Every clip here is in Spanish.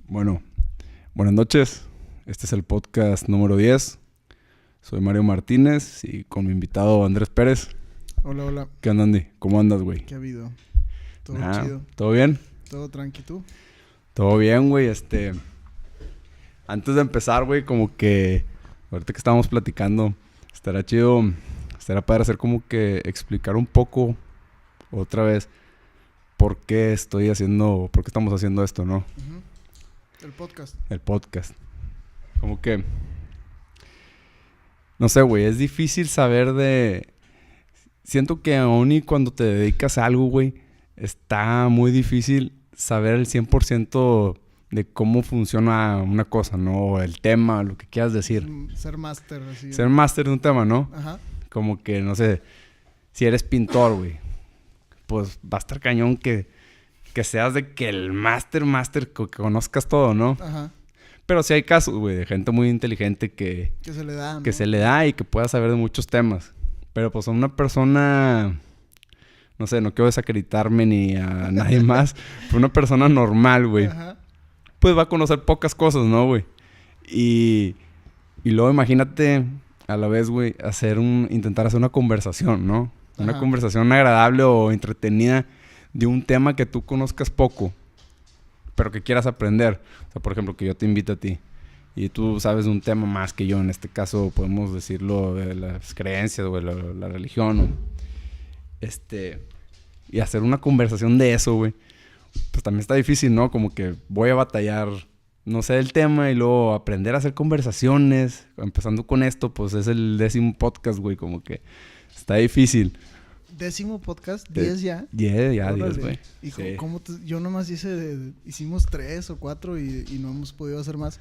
Bueno, buenas noches. Este es el podcast número 10. Soy Mario Martínez y con mi invitado Andrés Pérez. Hola, hola. ¿Qué onda, Andy? ¿Cómo andas, güey? ¿Qué ha habido? Todo Ah, chido. ¿Todo bien? Todo tranqui, ¿tú? Todo bien, güey. Antes de empezar, güey, como que ahorita que estábamos platicando, estaría chido, estaría padre hacer como que explicar un poco otra vez por qué estamos haciendo esto, ¿no? El podcast. El podcast. Como que, no sé, güey, es difícil saber Siento que aún y cuando te dedicas a algo, güey, está muy difícil saber el 100% de cómo funciona una cosa, ¿no? El tema, lo que quieras decir. Ser máster, así. Ser máster de un tema, ¿no? Ajá. Como que, no sé, si eres pintor, güey, pues va a estar cañón que seas de que el máster, que conozcas todo, ¿no? Ajá. Pero sí hay casos, güey, de gente muy inteligente que se le da, ¿no? se le da y que pueda saber de muchos temas. Pero pues a una persona, no sé, no quiero desacreditarme ni a nadie más, pero una persona normal, güey, Ajá. pues va a conocer pocas cosas, ¿no, güey? Y luego imagínate a la vez, güey, intentar hacer una conversación, ¿no? Una Ajá. conversación agradable o entretenida de un tema que tú conozcas poco, pero que quieras aprender. O sea, por ejemplo, que yo te invito a ti y tú sabes de un tema más que yo. En este caso podemos decirlo de las creencias o de la religión. Y hacer una conversación de eso, güey. Pues también está difícil, ¿no? Como que voy a batallar, no sé, el tema y luego aprender a hacer conversaciones. Empezando con esto, pues es el 10º podcast, güey. Como que está difícil. 10º podcast, 10 ya. 10, ya Órale. 10, güey. ¿Y Sí. yo nomás hicimos 3 o 4 y no hemos podido hacer más?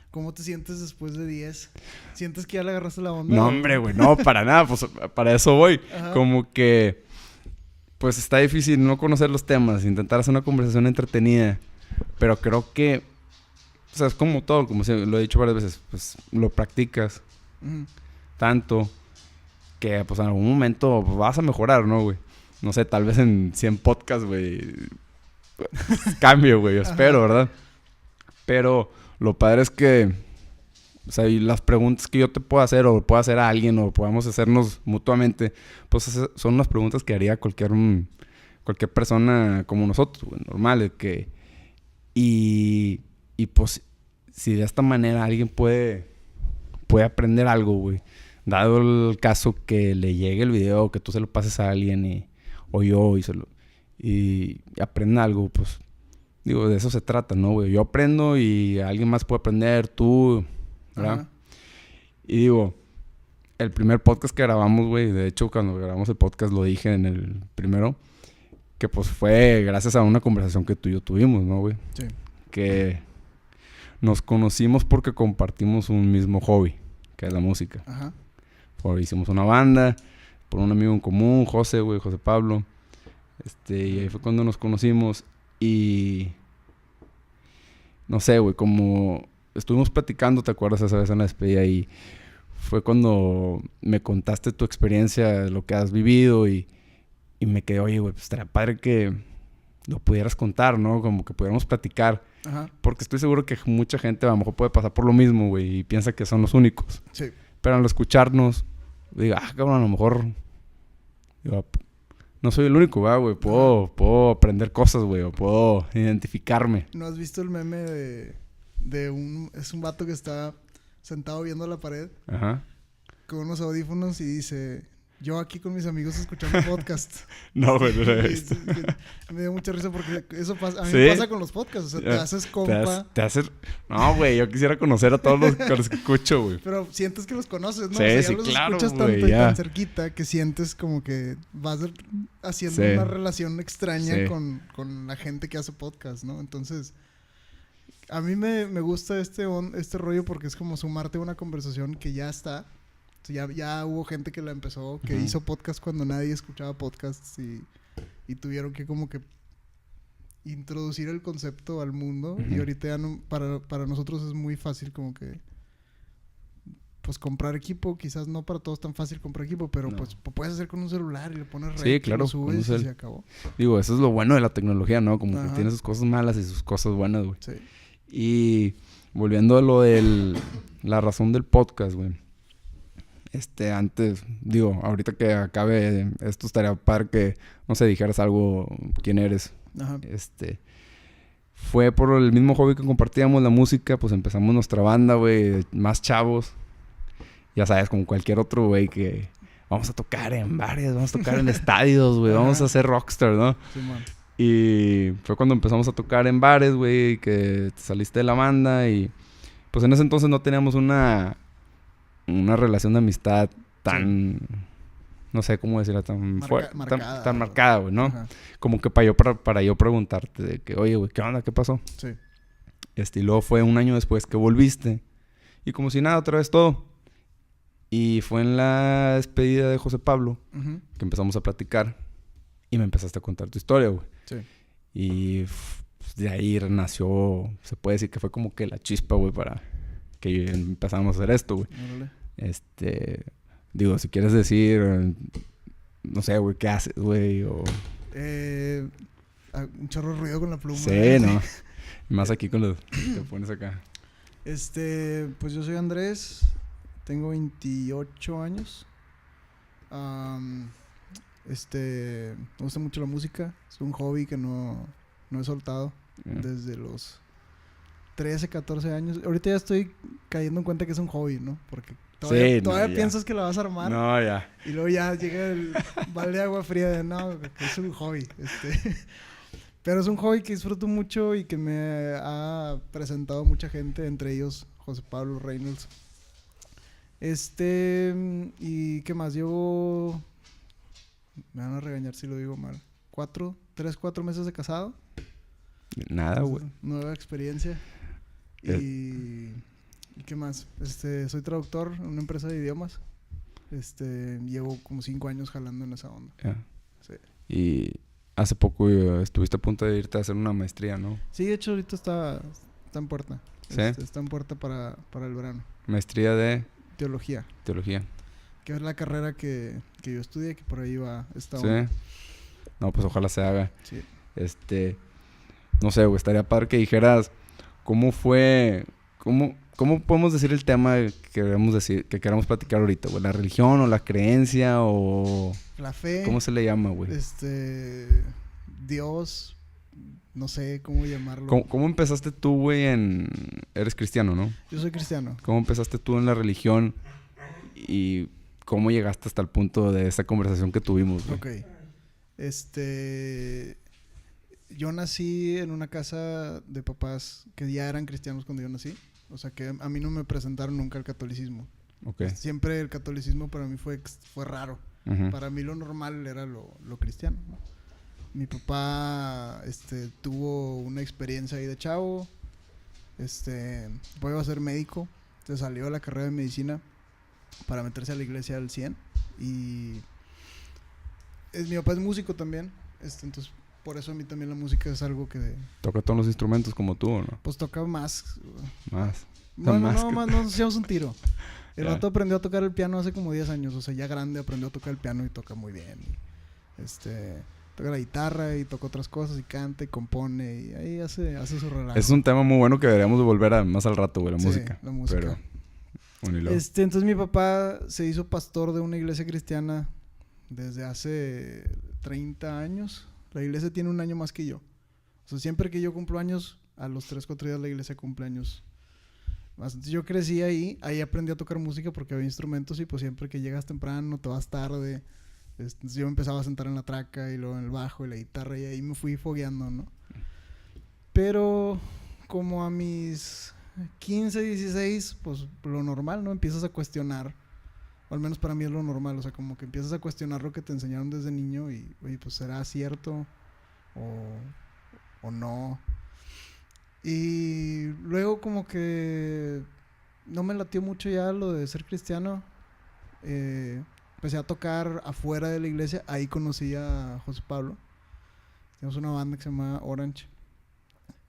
¿Cómo te sientes después de 10? ¿Sientes que ya le agarraste la onda? No, hombre, güey, no, para nada, pues para eso voy. Ajá. Como que, pues está difícil no conocer los temas, intentar hacer una conversación entretenida, pero creo que, o sea, es como todo, como lo he dicho varias veces, pues lo practicas Ujú. tanto que, pues en algún momento pues, vas a mejorar, ¿no, güey? No sé, tal vez en 100 podcasts, güey, cambio, güey, espero, ¿verdad? Pero lo padre es que, o sea, y las preguntas que yo te puedo hacer o puedo hacer a alguien o podamos hacernos mutuamente, pues son unas preguntas que haría cualquier persona como nosotros, güey, normal, y pues si de esta manera alguien puede aprender algo, güey, dado el caso que le llegue el video, que tú se lo pases a alguien o yo y aprenda algo, pues digo, de eso se trata, ¿no, güey? Yo aprendo y alguien más puede aprender, tú, ¿verdad? Ajá. Y digo, el primer podcast que grabamos, güey, de hecho, cuando grabamos el podcast lo dije en el primero, que pues fue gracias a una conversación que tú y yo tuvimos, ¿no, güey? Sí. Que nos conocimos porque compartimos un mismo hobby, que es la música. Ajá. Hicimos una banda por un amigo en común, José Pablo. Y ahí fue cuando nos conocimos y no sé, güey, como estuvimos platicando, ¿te acuerdas esa vez en la despedida? Y fue cuando me contaste tu experiencia, de lo que has vivido y me quedé, oye, güey, pues estaría padre que lo pudieras contar, ¿no? Como que pudiéramos platicar. Ajá. Porque estoy seguro que mucha gente a lo mejor puede pasar por lo mismo, güey, y piensa que son los únicos. Sí. Pero al escucharnos, digo, cabrón, a lo mejor digo, no soy el único, güey. Puedo aprender cosas, güey, o puedo identificarme. ¿No has visto el meme es un vato que está sentado viendo la pared Ajá. con unos audífonos y dice, yo aquí con mis amigos escuchando podcast? No, güey, no lo he Y visto. me dio mucha risa porque eso pasa, a mí ¿Sí? me pasa con los podcasts, o sea, te haces compa, Te haces... No, güey, yo quisiera conocer a todos los que escucho, güey. pero sientes que los conoces, ¿no? Sí, O sea, ya sí, los claro, escuchas güey, tanto y ya. tan cerquita que sientes como que vas haciendo Sí. una relación extraña Sí. con la gente que hace podcast, ¿no? Entonces, a mí me gusta este rollo porque es como sumarte a una conversación que ya está. O sea, ya hubo gente que la empezó, que Ujú. hizo podcast cuando nadie escuchaba podcasts y tuvieron que como que introducir el concepto al mundo. Ujú. Y ahorita ya no, para nosotros es muy fácil como que pues comprar equipo. Quizás no para todos tan fácil comprar equipo, pero No. pues puedes hacer con un celular y le pones Sí, rec y claro, lo subes con un y cel. se acabó. Digo, eso es lo bueno de la tecnología, ¿no? Como que Ajá. tiene sus cosas malas y sus cosas buenas, güey. Sí. Y volviendo a lo de la razón del podcast, güey. Antes, digo, ahorita que acabe esto estaría padre que, no sé, dijeras algo, quién eres. Ajá. Fue por el mismo hobby que compartíamos, la música, pues empezamos nuestra banda, güey, más chavos. Ya sabes, como cualquier otro, güey, que vamos a tocar en bares, vamos a tocar en estadios, güey, vamos a ser rockstar, ¿no? Sí, man. Y fue cuando empezamos a tocar en bares, güey, que te saliste de la banda y pues en ese entonces no teníamos una relación de amistad tan, no sé cómo decirla, tan fuerte, marcada, tan marcada, güey, ¿no? Ajá. Como que para yo preguntarte de que, oye, güey, ¿qué onda? ¿Qué pasó? Sí. Y luego fue un año después que volviste y como si nada, otra vez todo. Y fue en la despedida de José Pablo Ujú. que empezamos a platicar y me empezaste a contar tu historia, güey. Sí. Y pues, de ahí nació, se puede decir que fue como que la chispa, güey, para que empezáramos a hacer esto, güey. Órale. Digo, si quieres decir, no sé, güey, ¿qué haces, güey? O... Un chorro de ruido con la pluma. Sí, ¿no? Más aquí con los... Te pones acá. Pues yo soy Andrés, tengo 28 años. Me gusta mucho la música, es un hobby que no he soltado desde los 13, 14 años. Ahorita ya estoy cayendo en cuenta que es un hobby, ¿no? Porque todavía piensas que la vas a armar. No, ya. Y luego ya llega el balde de agua fría de no, que es un hobby. Pero es un hobby que disfruto mucho y que me ha presentado mucha gente, entre ellos José Pablo Reynolds. ¿Y qué más? Llevo... Me van a regañar si lo digo mal. 4 meses de casado. Nada, güey. Nueva experiencia. ¿Y qué más? Soy traductor en una empresa de idiomas. Llevo como 5 años jalando en esa onda. Yeah. Sí. Y hace poco estuviste a punto de irte a hacer una maestría, ¿no? Sí, de hecho ahorita está en puerta. ¿Sí? Está en puerta para el verano. Maestría de... Teología. Teología. Que es la carrera que yo estudié, que por ahí va esta Sí. onda. No, pues ojalá se haga. Sí. No sé, güey, estaría padre que dijeras cómo fue... ¿Cómo podemos decir el tema que queramos platicar ahorita, güey? ¿La religión o la creencia o...? La fe. ¿Cómo se le llama, güey? Dios, no sé cómo llamarlo. ¿Cómo empezaste tú, güey, Eres cristiano, ¿no? Yo soy cristiano. ¿Cómo empezaste tú en la religión y cómo llegaste hasta el punto de esa conversación que tuvimos, güey? Ok. Yo nací en una casa de papás que ya eran cristianos cuando yo nací. O sea, que a mí no me presentaron nunca el catolicismo. Okay. Siempre el catolicismo para mí fue raro. Uh-huh. Para mí lo normal era lo cristiano, ¿no? Mi papá tuvo una experiencia ahí de chavo. Iba a ser médico. Se salió de la carrera de medicina para meterse a la iglesia al 100. Y mi papá es músico también. Entonces, por eso a mí también la música es algo que... ¿Toca todos los instrumentos como tú o no? Pues toca más. Más. Bueno, no nos hacíamos un tiro. El vato aprendió a tocar el piano hace como 10 años. O sea, ya grande aprendió a tocar el piano y toca muy bien. Toca la guitarra y toca otras cosas y canta y compone y ahí hace su relajo. Es un tema muy bueno que deberíamos de volver a más al rato, güey, la música. La música. Pero, bueno, entonces mi papá se hizo pastor de una iglesia cristiana desde hace 30 años. La iglesia tiene un año más que yo. O sea, siempre que yo cumplo años, a los 3, 4 días la iglesia cumple años más. Entonces yo crecí ahí aprendí a tocar música porque había instrumentos y pues siempre que llegas temprano, te vas tarde. Entonces yo me empezaba a sentar en la traca y luego en el bajo y la guitarra y ahí me fui fogueando, ¿no? Pero como a mis 15, 16, pues lo normal, ¿no? Empiezas a cuestionar, o al menos para mí es lo normal, o sea, como que empiezas a cuestionar lo que te enseñaron desde niño y, oye, pues ¿será cierto o no? Y luego como que no me latió mucho ya lo de ser cristiano. Empecé a tocar afuera de la iglesia. Ahí conocí a José Pablo. Tenemos una banda que se llama Orange.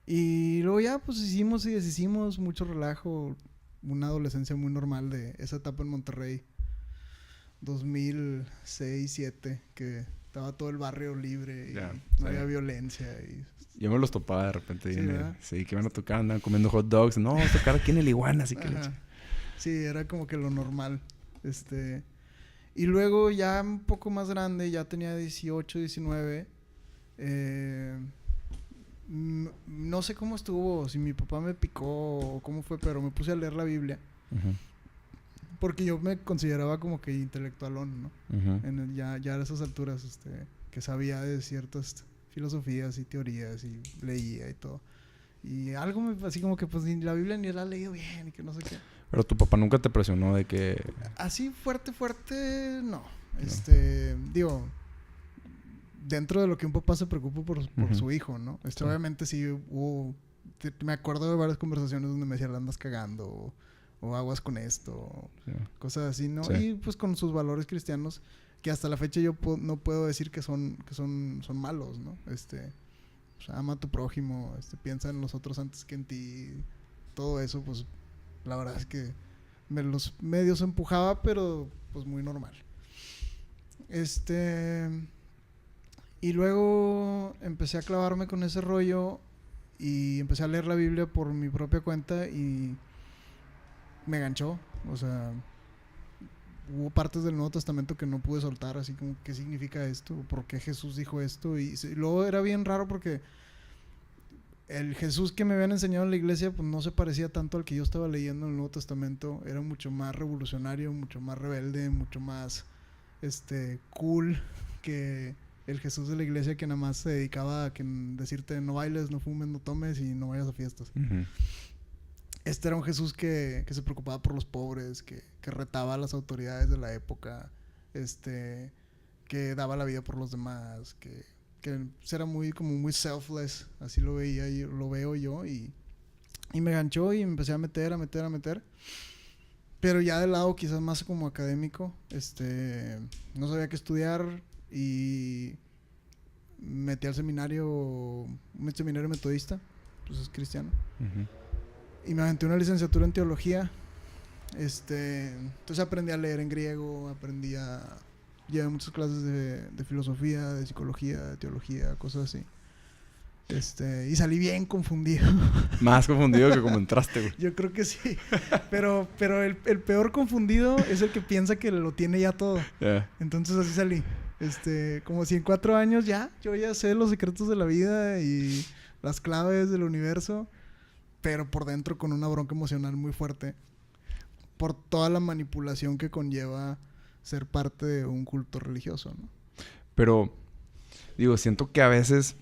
Y luego ya pues hicimos y deshicimos mucho relajo. Una adolescencia muy normal de esa etapa en Monterrey. 2006, 2007, que estaba todo el barrio libre y Ya, no había violencia. Y... Yo me los topaba de repente. Sí, ¿verdad? Sí, que iban a tocar, andaban comiendo hot dogs. No, vamos a tocar aquí en el Iguana, así que le Ajá. Sí, era como que lo normal. Y luego ya un poco más grande, ya tenía 18, 19. No sé cómo estuvo, si mi papá me picó o cómo fue, pero me puse a leer la Biblia. Uh-huh. Porque yo me consideraba como que intelectualón, ¿no? Uh-huh. Ya a esas alturas, que sabía de ciertas filosofías y teorías y leía y todo. Y algo así como que pues ni la Biblia ni la he leído bien y que no sé qué. Pero tu papá nunca te presionó de que... Así fuerte, no. Digo, dentro de lo que un papá se preocupa por Uh-huh. su hijo, ¿no? Sí. Obviamente sí hubo... Me acuerdo de varias conversaciones donde me decía, la andas cagando, o aguas con esto, Sí. cosas así, ¿no? Sí. Y pues con sus valores cristianos, que hasta la fecha yo no puedo decir que son malos, ¿no? Pues, ama a tu prójimo, piensa en los otros antes que en ti, todo eso, pues la verdad es que me los medios empujaba, pero pues muy normal. Y luego empecé a clavarme con ese rollo y empecé a leer la Biblia por mi propia cuenta y me ganchó. O sea, hubo partes del Nuevo Testamento que no pude soltar, así como qué significa esto, por qué Jesús dijo esto. Y luego era bien raro porque el Jesús que me habían enseñado en la iglesia pues no se parecía tanto al que yo estaba leyendo en el Nuevo Testamento. Era mucho más revolucionario, mucho más rebelde, mucho más cool que el Jesús de la iglesia, que nada más se dedicaba a decirte no bailes, no fumes, no tomes y no vayas a fiestas. Uh-huh. Era un Jesús que se preocupaba por los pobres, que retaba a las autoridades de la época, que daba la vida por los demás, que era muy selfless, así lo veo yo, y me ganchó y me empecé a meter. Pero ya del lado quizás más como académico, no sabía qué estudiar y metí al seminario metodista, pues es cristiano. Uh-huh. Y me aventé una licenciatura en teología. Entonces aprendí a leer en griego, llevé muchas clases de filosofía, de psicología, de teología, cosas así. Y salí bien confundido. Más confundido que como entraste, güey. Yo creo que sí. Pero el peor confundido es el que piensa que lo tiene ya todo. Yeah. Entonces así salí. Como si en 4 años yo ya sé los secretos de la vida y las claves del universo, pero por dentro con una bronca emocional muy fuerte por toda la manipulación que conlleva ser parte de un culto religioso, ¿no? Pero, digo, siento que a veces,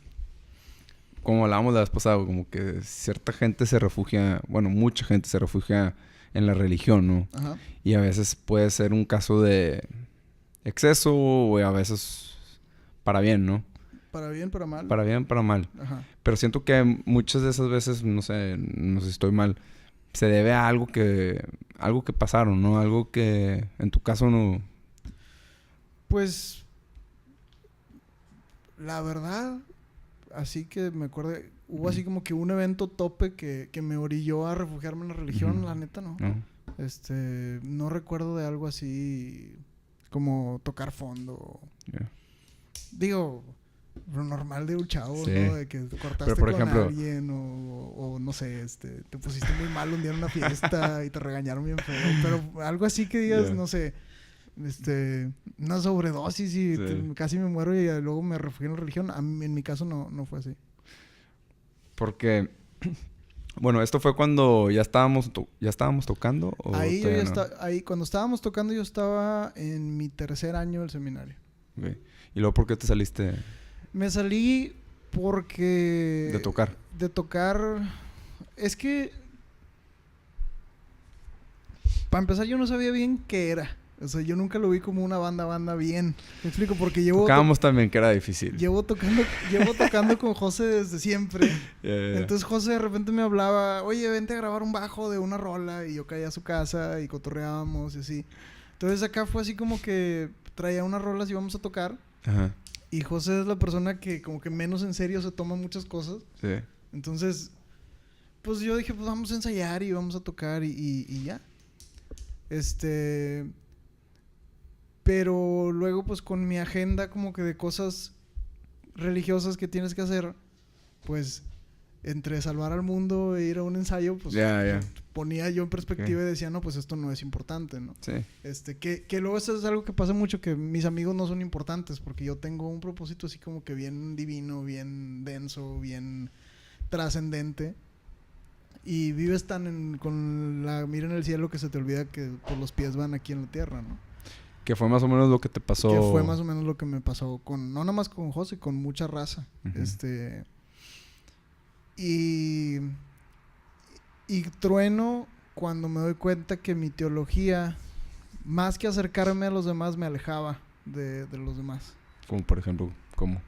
como hablábamos la vez pasada, como que cierta gente se refugia, bueno, mucha gente se refugia en la religión, ¿no? Ajá. Y a veces puede ser un caso de exceso o a veces para bien, ¿no? Para bien, para mal. Para bien, para mal. Ajá. Pero siento que muchas de esas veces, no sé si estoy mal, se debe a algo que pasaron, ¿no? Algo que en tu caso no... Pues, la verdad, así que me acuerdo, hubo así como que un evento tope que me orilló a refugiarme en la religión, la neta, ¿no? ¿No? No recuerdo de algo así como tocar fondo. Yeah. Digo, lo normal de un chavo, Sí. ¿no? De que cortaste Pero, por con ejemplo, alguien o no sé, te pusiste muy mal un día en una fiesta y te regañaron bien feo. Pero algo así que digas, Yeah. no sé, una sobredosis y Sí. casi me muero y luego me refugié en la religión. En mi caso no fue así. Porque, bueno, esto fue cuando ya estábamos tocando. ¿O Ahí todavía no? ahí cuando estábamos tocando yo estaba en mi 3er año del seminario. Okay. ¿Y luego por qué te saliste Me salí porque... de tocar? De tocar... Es que... Para empezar yo no sabía bien qué era. O sea, yo nunca lo vi como una banda bien. Me explico, porque Tocábamos también, que era difícil. Llevo tocando con José desde siempre. Yeah. Entonces José de repente me hablaba, oye, vente a grabar un bajo de una rola. Y yo caía a su casa y cotorreábamos y así. Entonces acá fue así como que traía unas rolas y íbamos a tocar. Ajá. Y José es la persona que como que menos en serio se toma muchas cosas. Sí. Entonces, pues yo dije, pues vamos a ensayar y vamos a tocar y ya. Pero luego, pues, con mi agenda como que de cosas religiosas que tienes que hacer, pues, entre salvar al mundo e ir a un ensayo, pues, ponía yo en perspectiva y decía, no, pues, esto no es importante, ¿no? Sí. Que luego eso es algo que pasa mucho, que mis amigos no son importantes, porque yo tengo un propósito así como que bien divino, bien denso, bien trascendente. Y vives tan con la mira en el cielo que se te olvida que pues, los pies van aquí en la tierra, ¿no? Que fue más o menos lo que te pasó. Que fue más o menos lo que me pasó con... No nada más con José, con mucha raza. Uh-huh. Y trueno cuando me doy cuenta que mi teología, más que acercarme a los demás, me alejaba de los demás. Como por ejemplo, ¿cómo?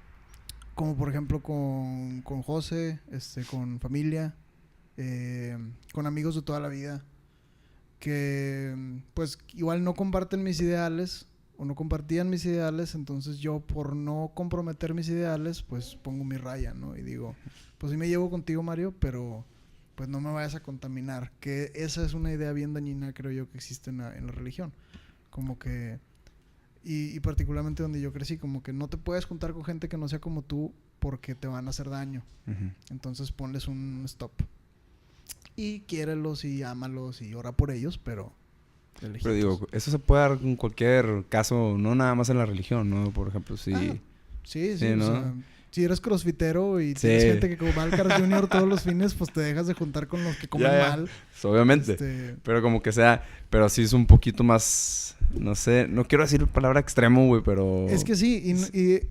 Como por ejemplo con José, con familia, con amigos de toda la vida, que pues igual no comparten mis ideales o no compartían mis ideales, entonces yo por no comprometer mis ideales pues pongo mi raya, ¿no? Y digo, pues sí me llevo contigo, Mario, pero pues no me vayas a contaminar, que esa es una idea bien dañina, creo yo, que existe en la religión, como que y particularmente donde yo crecí, como que no te puedes juntar con gente que no sea como tú porque te van a hacer daño. Uh-huh. Entonces ponles un stop. Y quiérelos y ámalos y ora por ellos, pero digo, eso se puede dar en cualquier caso, no nada más en la religión, ¿no? Por ejemplo, si... Sí, ¿no? O sea, si eres crossfitero y tienes gente que va al Carl Jr. todos los fines, pues te dejas de juntar con los que comen mal. Pues, obviamente. Pero como que sea... Pero sí es un poquito más... No sé, no quiero decir la palabra extremo, güey, pero... Es que sí,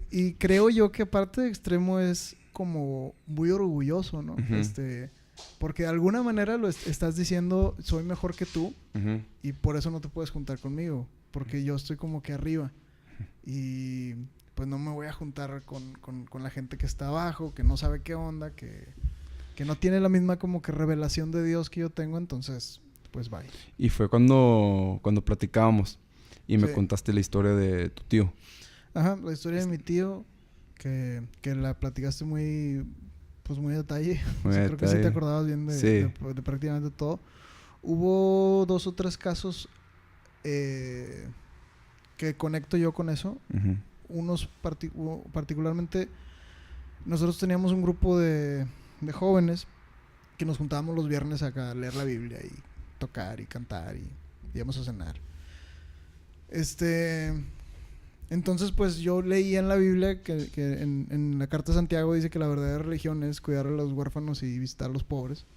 y creo yo que aparte de extremo es como muy orgulloso, ¿no? Uh-huh. Porque de alguna manera lo estás diciendo, soy mejor que tú, uh-huh, y por eso no te puedes juntar conmigo, porque yo estoy como que arriba. Y pues no me voy a juntar con la gente que está abajo, que no sabe qué onda, que no tiene la misma como que revelación de Dios que yo tengo, entonces pues bye. Y fue cuando platicábamos y me contaste la historia de tu tío. Ajá, la historia de mi tío, que la platicaste muy a detalle. Creo que sí te acordabas bien de prácticamente todo. Hubo 2 o 3 casos que conecto yo con eso. Uh-huh. Unos particularmente, nosotros teníamos un grupo de jóvenes que nos juntábamos los viernes a leer la Biblia y tocar y cantar y íbamos a cenar. Entonces, pues yo leía en la Biblia que en la Carta de Santiago dice que la verdadera religión es cuidar a los huérfanos y visitar a los pobres.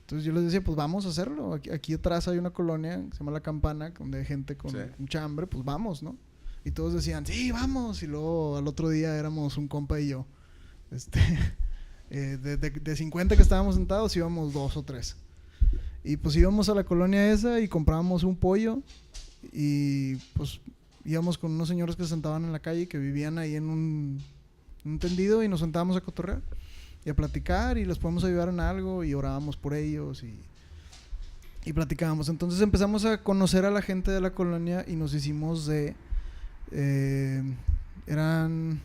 Entonces yo les decía, pues vamos a hacerlo. Aquí atrás hay una colonia que se llama La Campana, donde hay gente con mucha hambre, pues vamos, ¿no? Y todos decían, sí, vamos. Y luego al otro día éramos un compa y yo. De 50 que estábamos sentados, íbamos 2 o 3. Y pues íbamos a la colonia esa y comprábamos un pollo y pues... íbamos con unos señores que se sentaban en la calle, que vivían ahí en un tendido, y nos sentábamos a cotorrear y a platicar y les podemos ayudar en algo y orábamos por ellos y platicábamos. Entonces empezamos a conocer a la gente de la colonia y nos hicimos eran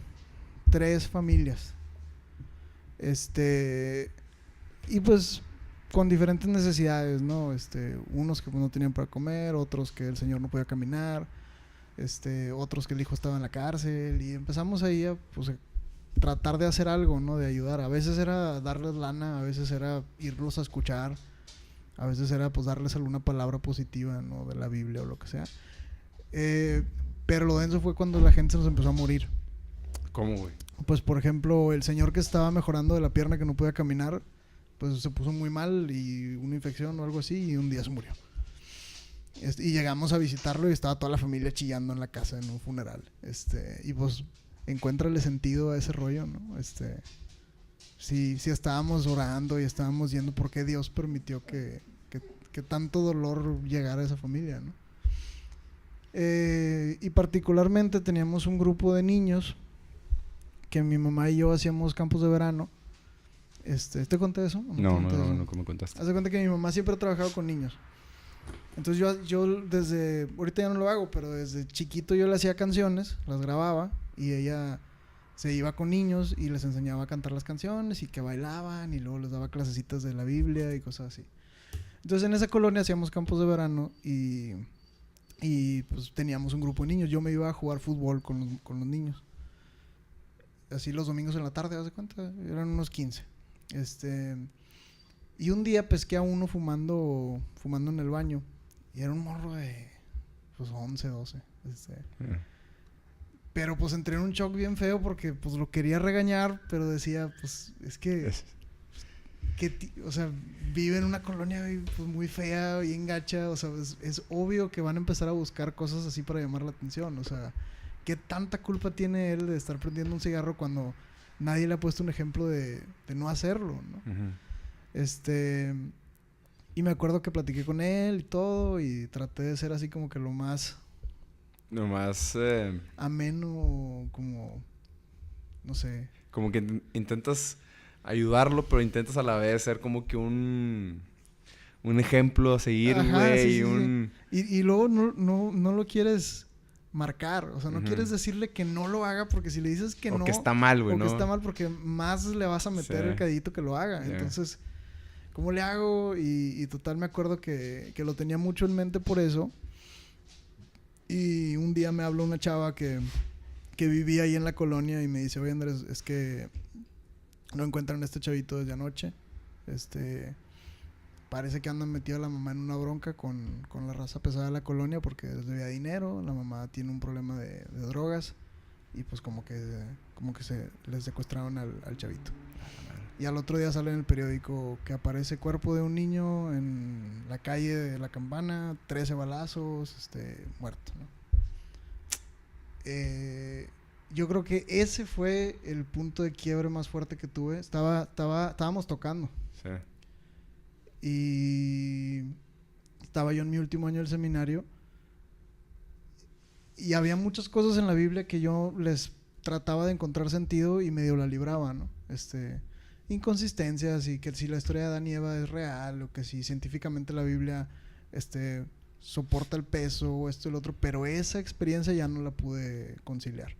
3 familias. Y pues con diferentes necesidades, ¿no? Unos que pues, no tenían para comer, otros que el señor no podía caminar. Otros que el hijo estaba en la cárcel y empezamos ahí a pues, tratar de hacer algo, ¿no? De ayudar. A veces era darles lana, a veces era irlos a escuchar, a veces era pues darles alguna palabra positiva, ¿no? De la Biblia o lo que sea. Pero lo denso fue cuando la gente se nos empezó a morir. ¿Cómo, güey? Pues por ejemplo, el señor que estaba mejorando de la pierna, que no podía caminar, pues se puso muy mal y una infección o algo así y un día se murió. Y llegamos a visitarlo y estaba toda la familia chillando en la casa en un funeral. Y pues encuéntrale sentido a ese rollo, ¿no? Si estábamos orando y estábamos yendo, ¿por qué Dios permitió que tanto dolor llegara a esa familia, ¿no? Y particularmente teníamos un grupo de niños que mi mamá y yo hacíamos campos de verano. ¿Te conté eso? No, ¿cómo contaste? Haz de cuenta que mi mamá siempre ha trabajado con niños. Entonces yo desde, ahorita ya no lo hago, pero desde chiquito yo le hacía canciones, las grababa y ella se iba con niños y les enseñaba a cantar las canciones y que bailaban y luego les daba clasecitas de la Biblia y cosas así. Entonces en esa colonia hacíamos campos de verano y Y pues teníamos un grupo de niños. Yo me iba a jugar fútbol con los niños. Así los domingos en la tarde, ¿haz de cuenta? Eran unos 15. Y un día pesqué a uno fumando en el baño. Y era un morro de pues 11, 12. Pero pues entré en un shock bien feo porque pues lo quería regañar, pero decía, pues es que o sea, vive en una colonia pues, muy fea, bien gacha, o sea, es obvio que van a empezar a buscar cosas así para llamar la atención, o sea, ¿qué tanta culpa tiene él de estar prendiendo un cigarro cuando nadie le ha puesto un ejemplo de no hacerlo, ¿no? Uh-huh. Y me acuerdo que platiqué con él y todo, y traté de ser así como que lo más ameno, como, no sé. Como que intentas ayudarlo, pero intentas a la vez ser como que un ejemplo a seguir, güey. Sí. Y luego no lo quieres marcar, o sea, no quieres decirle que no lo haga, porque si le dices que no... O que está mal, güey, ¿no? O que está mal, porque más le vas a meter el cadito que lo haga. Yeah. Entonces, ¿cómo le hago? Y total me acuerdo que lo tenía mucho en mente por eso. Y un día me habló una chava que vivía ahí en la colonia y me dice, oye Andrés, es que no encuentran a este chavito desde anoche. Parece que andan metido a la mamá en una bronca con la raza pesada de la colonia porque les debía dinero. La mamá tiene un problema de drogas y pues como que se les secuestraron al chavito. Y al otro día sale en el periódico que aparece cuerpo de un niño en la calle de La Campana, 13 balazos, muerto, ¿no? Yo creo que ese fue el punto de quiebre más fuerte que tuve. Estábamos tocando. Sí. Y estaba yo en mi último año del seminario. Y había muchas cosas en la Biblia que yo les trataba de encontrar sentido y medio la libraba, ¿no? Inconsistencias y que si la historia de Adán y Eva es real o que si científicamente la Biblia soporta el peso o esto y lo otro, pero esa experiencia ya no la pude conciliar.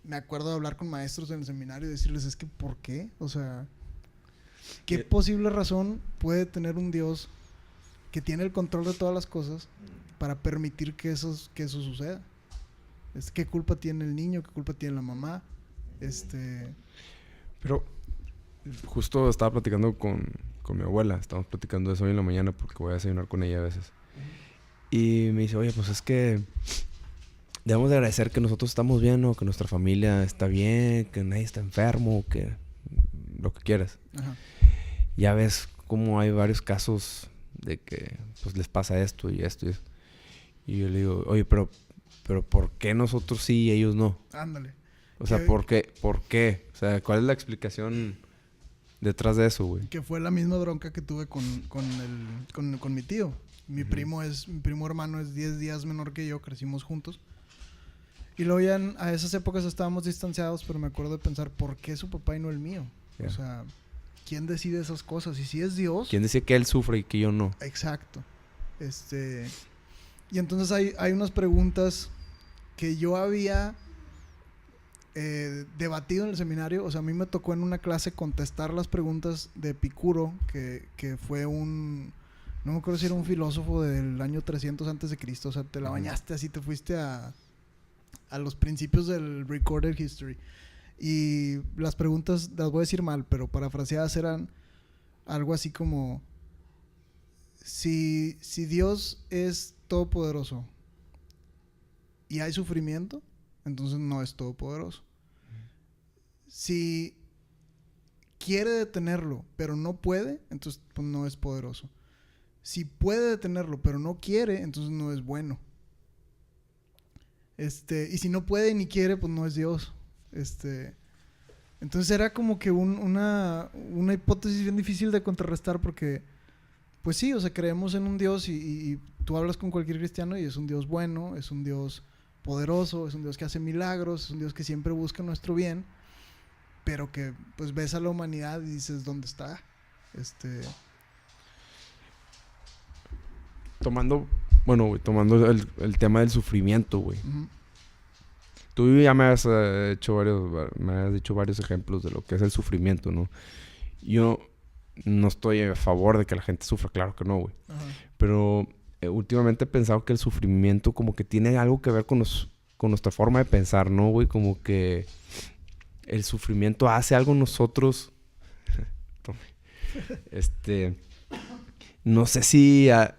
Me acuerdo de hablar con maestros en el seminario y decirles, es que ¿por qué? O sea, ¿qué posible razón puede tener un Dios que tiene el control de todas las cosas para permitir que eso suceda? ¿Qué culpa tiene el niño? ¿Qué culpa tiene la mamá? Pero justo estaba platicando con mi abuela. Estábamos platicando de eso hoy en la mañana porque voy a desayunar con ella a veces. Y me dice, oye, pues es que debemos de agradecer que nosotros estamos bien, ¿no? Que nuestra familia está bien, que nadie está enfermo, que lo que quieras. Ajá. Ya ves cómo hay varios casos de que pues les pasa esto y esto y eso. Y yo le digo, oye, pero ¿por qué nosotros sí y ellos no? Ándale. O sea, ¿por qué? O sea, ¿cuál es la explicación detrás de eso, güey? Que fue la misma bronca que tuve con mi tío. Mi primo hermano es 10 días menor que yo, crecimos juntos. Y luego ya a esas épocas estábamos distanciados, pero me acuerdo de pensar, ¿por qué su papá y no el mío? Yeah. O sea, ¿quién decide esas cosas? Y si es Dios... ¿Quién dice que él sufre y que yo no? Exacto. Y entonces hay unas preguntas que yo había debatido en el seminario. O sea, a mí me tocó en una clase contestar las preguntas de Epicuro, que fue no me acuerdo si era un filósofo del año 300 antes de Cristo. O sea, te la bañaste así, te fuiste a los principios del recorded history. Y las preguntas, las voy a decir mal, pero parafraseadas eran algo así como: si Dios es todopoderoso y hay sufrimiento, entonces no es todopoderoso. Si quiere detenerlo, pero no puede, entonces pues, no es poderoso. Si puede detenerlo, pero no quiere, entonces no es bueno. Y si no puede ni quiere, pues no es Dios. Entonces era como que una hipótesis bien difícil de contrarrestar porque, pues sí, o sea, creemos en un Dios y tú hablas con cualquier cristiano y es un Dios bueno, es un Dios poderoso, es un Dios que hace milagros, es un Dios que siempre busca nuestro bien, pero que pues ves a la humanidad y dices, ¿dónde está? Tomando el tema del sufrimiento, güey. Uh-huh. Tú ya me has dicho varios ejemplos de lo que es el sufrimiento, ¿no? Yo no estoy a favor de que la gente sufra, claro que no, güey. Ajá. Pero últimamente he pensado que el sufrimiento como que tiene algo que ver con nuestra forma de pensar, ¿no, güey? Como que el sufrimiento hace algo en nosotros. No sé si a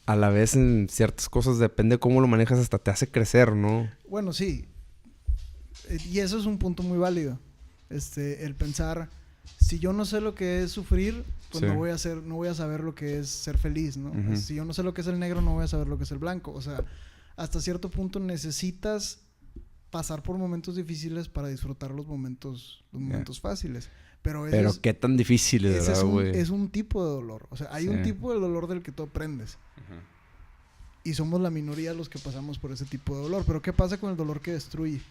la vez en ciertas cosas, depende de cómo lo manejas, hasta te hace crecer, ¿no? Bueno, sí. Y eso es un punto muy válido. El pensar, si yo no sé lo que es sufrir, pues Sí. no voy a saber lo que es ser feliz, ¿no? Ujú. Si yo no sé lo que es el negro, no voy a saber lo que es el blanco. O sea, hasta cierto punto necesitas pasar por momentos difíciles para disfrutar los momentos fáciles. Pero qué tan difícil es, ese ¿verdad, güey? es un tipo de dolor. O sea, hay un tipo de dolor del que tú aprendes. Y somos la minoría los que pasamos por ese tipo de dolor. Pero ¿qué pasa con el dolor que destruye?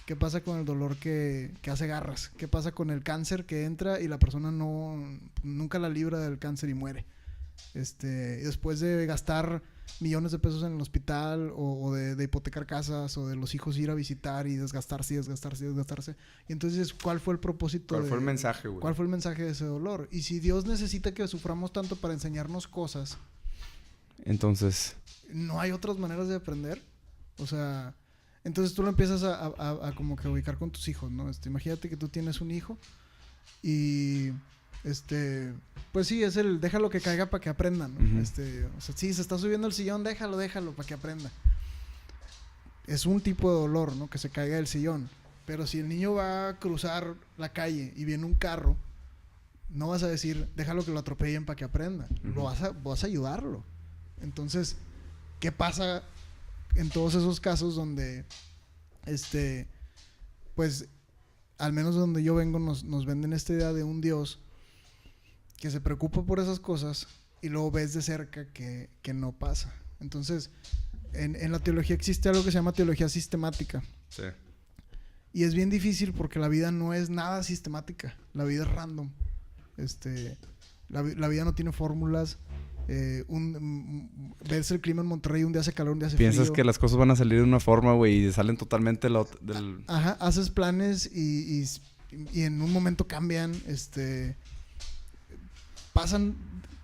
¿Qué pasa con el dolor que hace garras? ¿Qué pasa con el cáncer que entra y la persona nunca la libra del cáncer y muere? Después de gastar millones de pesos en el hospital o de hipotecar casas o de los hijos ir a visitar y desgastarse. Y entonces, ¿cuál fue el propósito? ¿Cuál fue el mensaje, güey? ¿Cuál fue el mensaje de ese dolor? Y si Dios necesita que suframos tanto para enseñarnos cosas, entonces, ¿no hay otras maneras de aprender? O sea, entonces tú lo empiezas a como que ubicar con tus hijos, ¿no? Imagínate que tú tienes un hijo y pues sí, es déjalo que caiga para que aprenda, ¿no? Uh-huh. O sea, sí, se está subiendo el sillón, déjalo para que aprenda. Es un tipo de dolor, ¿no? Que se caiga del sillón. Pero si el niño va a cruzar la calle y viene un carro, no vas a decir, déjalo que lo atropellen para que aprenda. Uh-huh. Vas a ayudarlo. Entonces, ¿qué pasa en todos esos casos donde, pues, al menos donde yo vengo, nos venden esta idea de un Dios que se preocupa por esas cosas y luego ves de cerca que no pasa? Entonces, en la teología existe algo que se llama teología sistemática. Sí. Y es bien difícil porque la vida no es nada sistemática. La vida es random. La vida no tiene fórmulas. Ves el clima en Monterrey, un día hace calor, un día hace frío. Piensas que las cosas van a salir de una forma, güey, y salen totalmente del... Ajá, haces planes y en un momento cambian, pasan,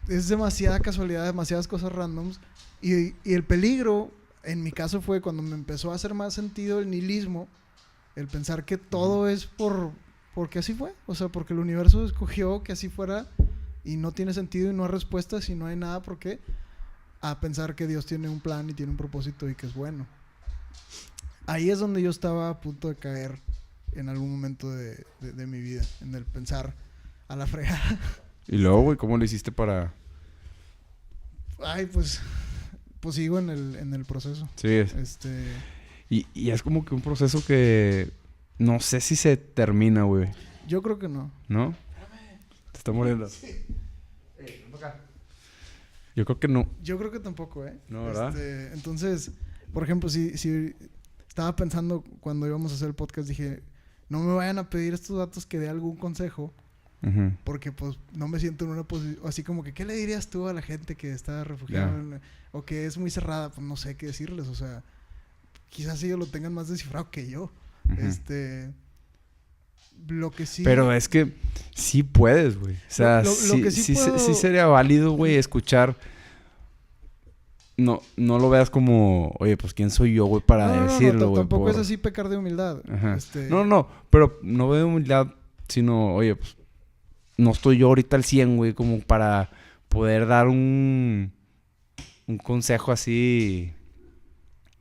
es demasiada casualidad, demasiadas cosas randoms. Y el peligro, en mi caso, fue cuando me empezó a hacer más sentido el nihilismo, el pensar que todo es porque así fue. O sea, porque el universo escogió que así fuera y no tiene sentido y no hay respuestas y no hay nada por qué, a pensar que Dios tiene un plan y tiene un propósito y que es bueno. Ahí es donde yo estaba a punto de caer en algún momento de mi vida, en el pensar a la fregada. Y luego, güey, ¿cómo lo hiciste para...? Ay, pues sigo en el proceso. Sí. Y es como que un proceso que no sé si se termina, güey. Yo creo que no. ¿No? Te está muriendo. Sí. Ven para acá. Yo creo que no. Yo creo que tampoco, ¿eh? No, ¿verdad? Entonces, por ejemplo, si estaba pensando cuando íbamos a hacer el podcast, dije, no me vayan a pedir estos datos que dé algún consejo, Uh-huh. porque pues no me siento en una posición, así como que, ¿qué le dirías tú a la gente que está refugiada o que es muy cerrada? Pues no sé qué decirles, o sea, quizás ellos lo tengan más descifrado que yo. Uh-huh. Lo que sí... Pero es que sí puedes, güey. O sea, lo que sí puedo... sí sería válido, güey, escuchar. No lo veas como, oye, pues ¿quién soy yo, güey, para decirlo, güey? Tampoco es así pecar de humildad. Ajá. No, pero no veo humildad, sino, oye, pues no estoy yo ahorita al 100, güey, como para poder dar un consejo así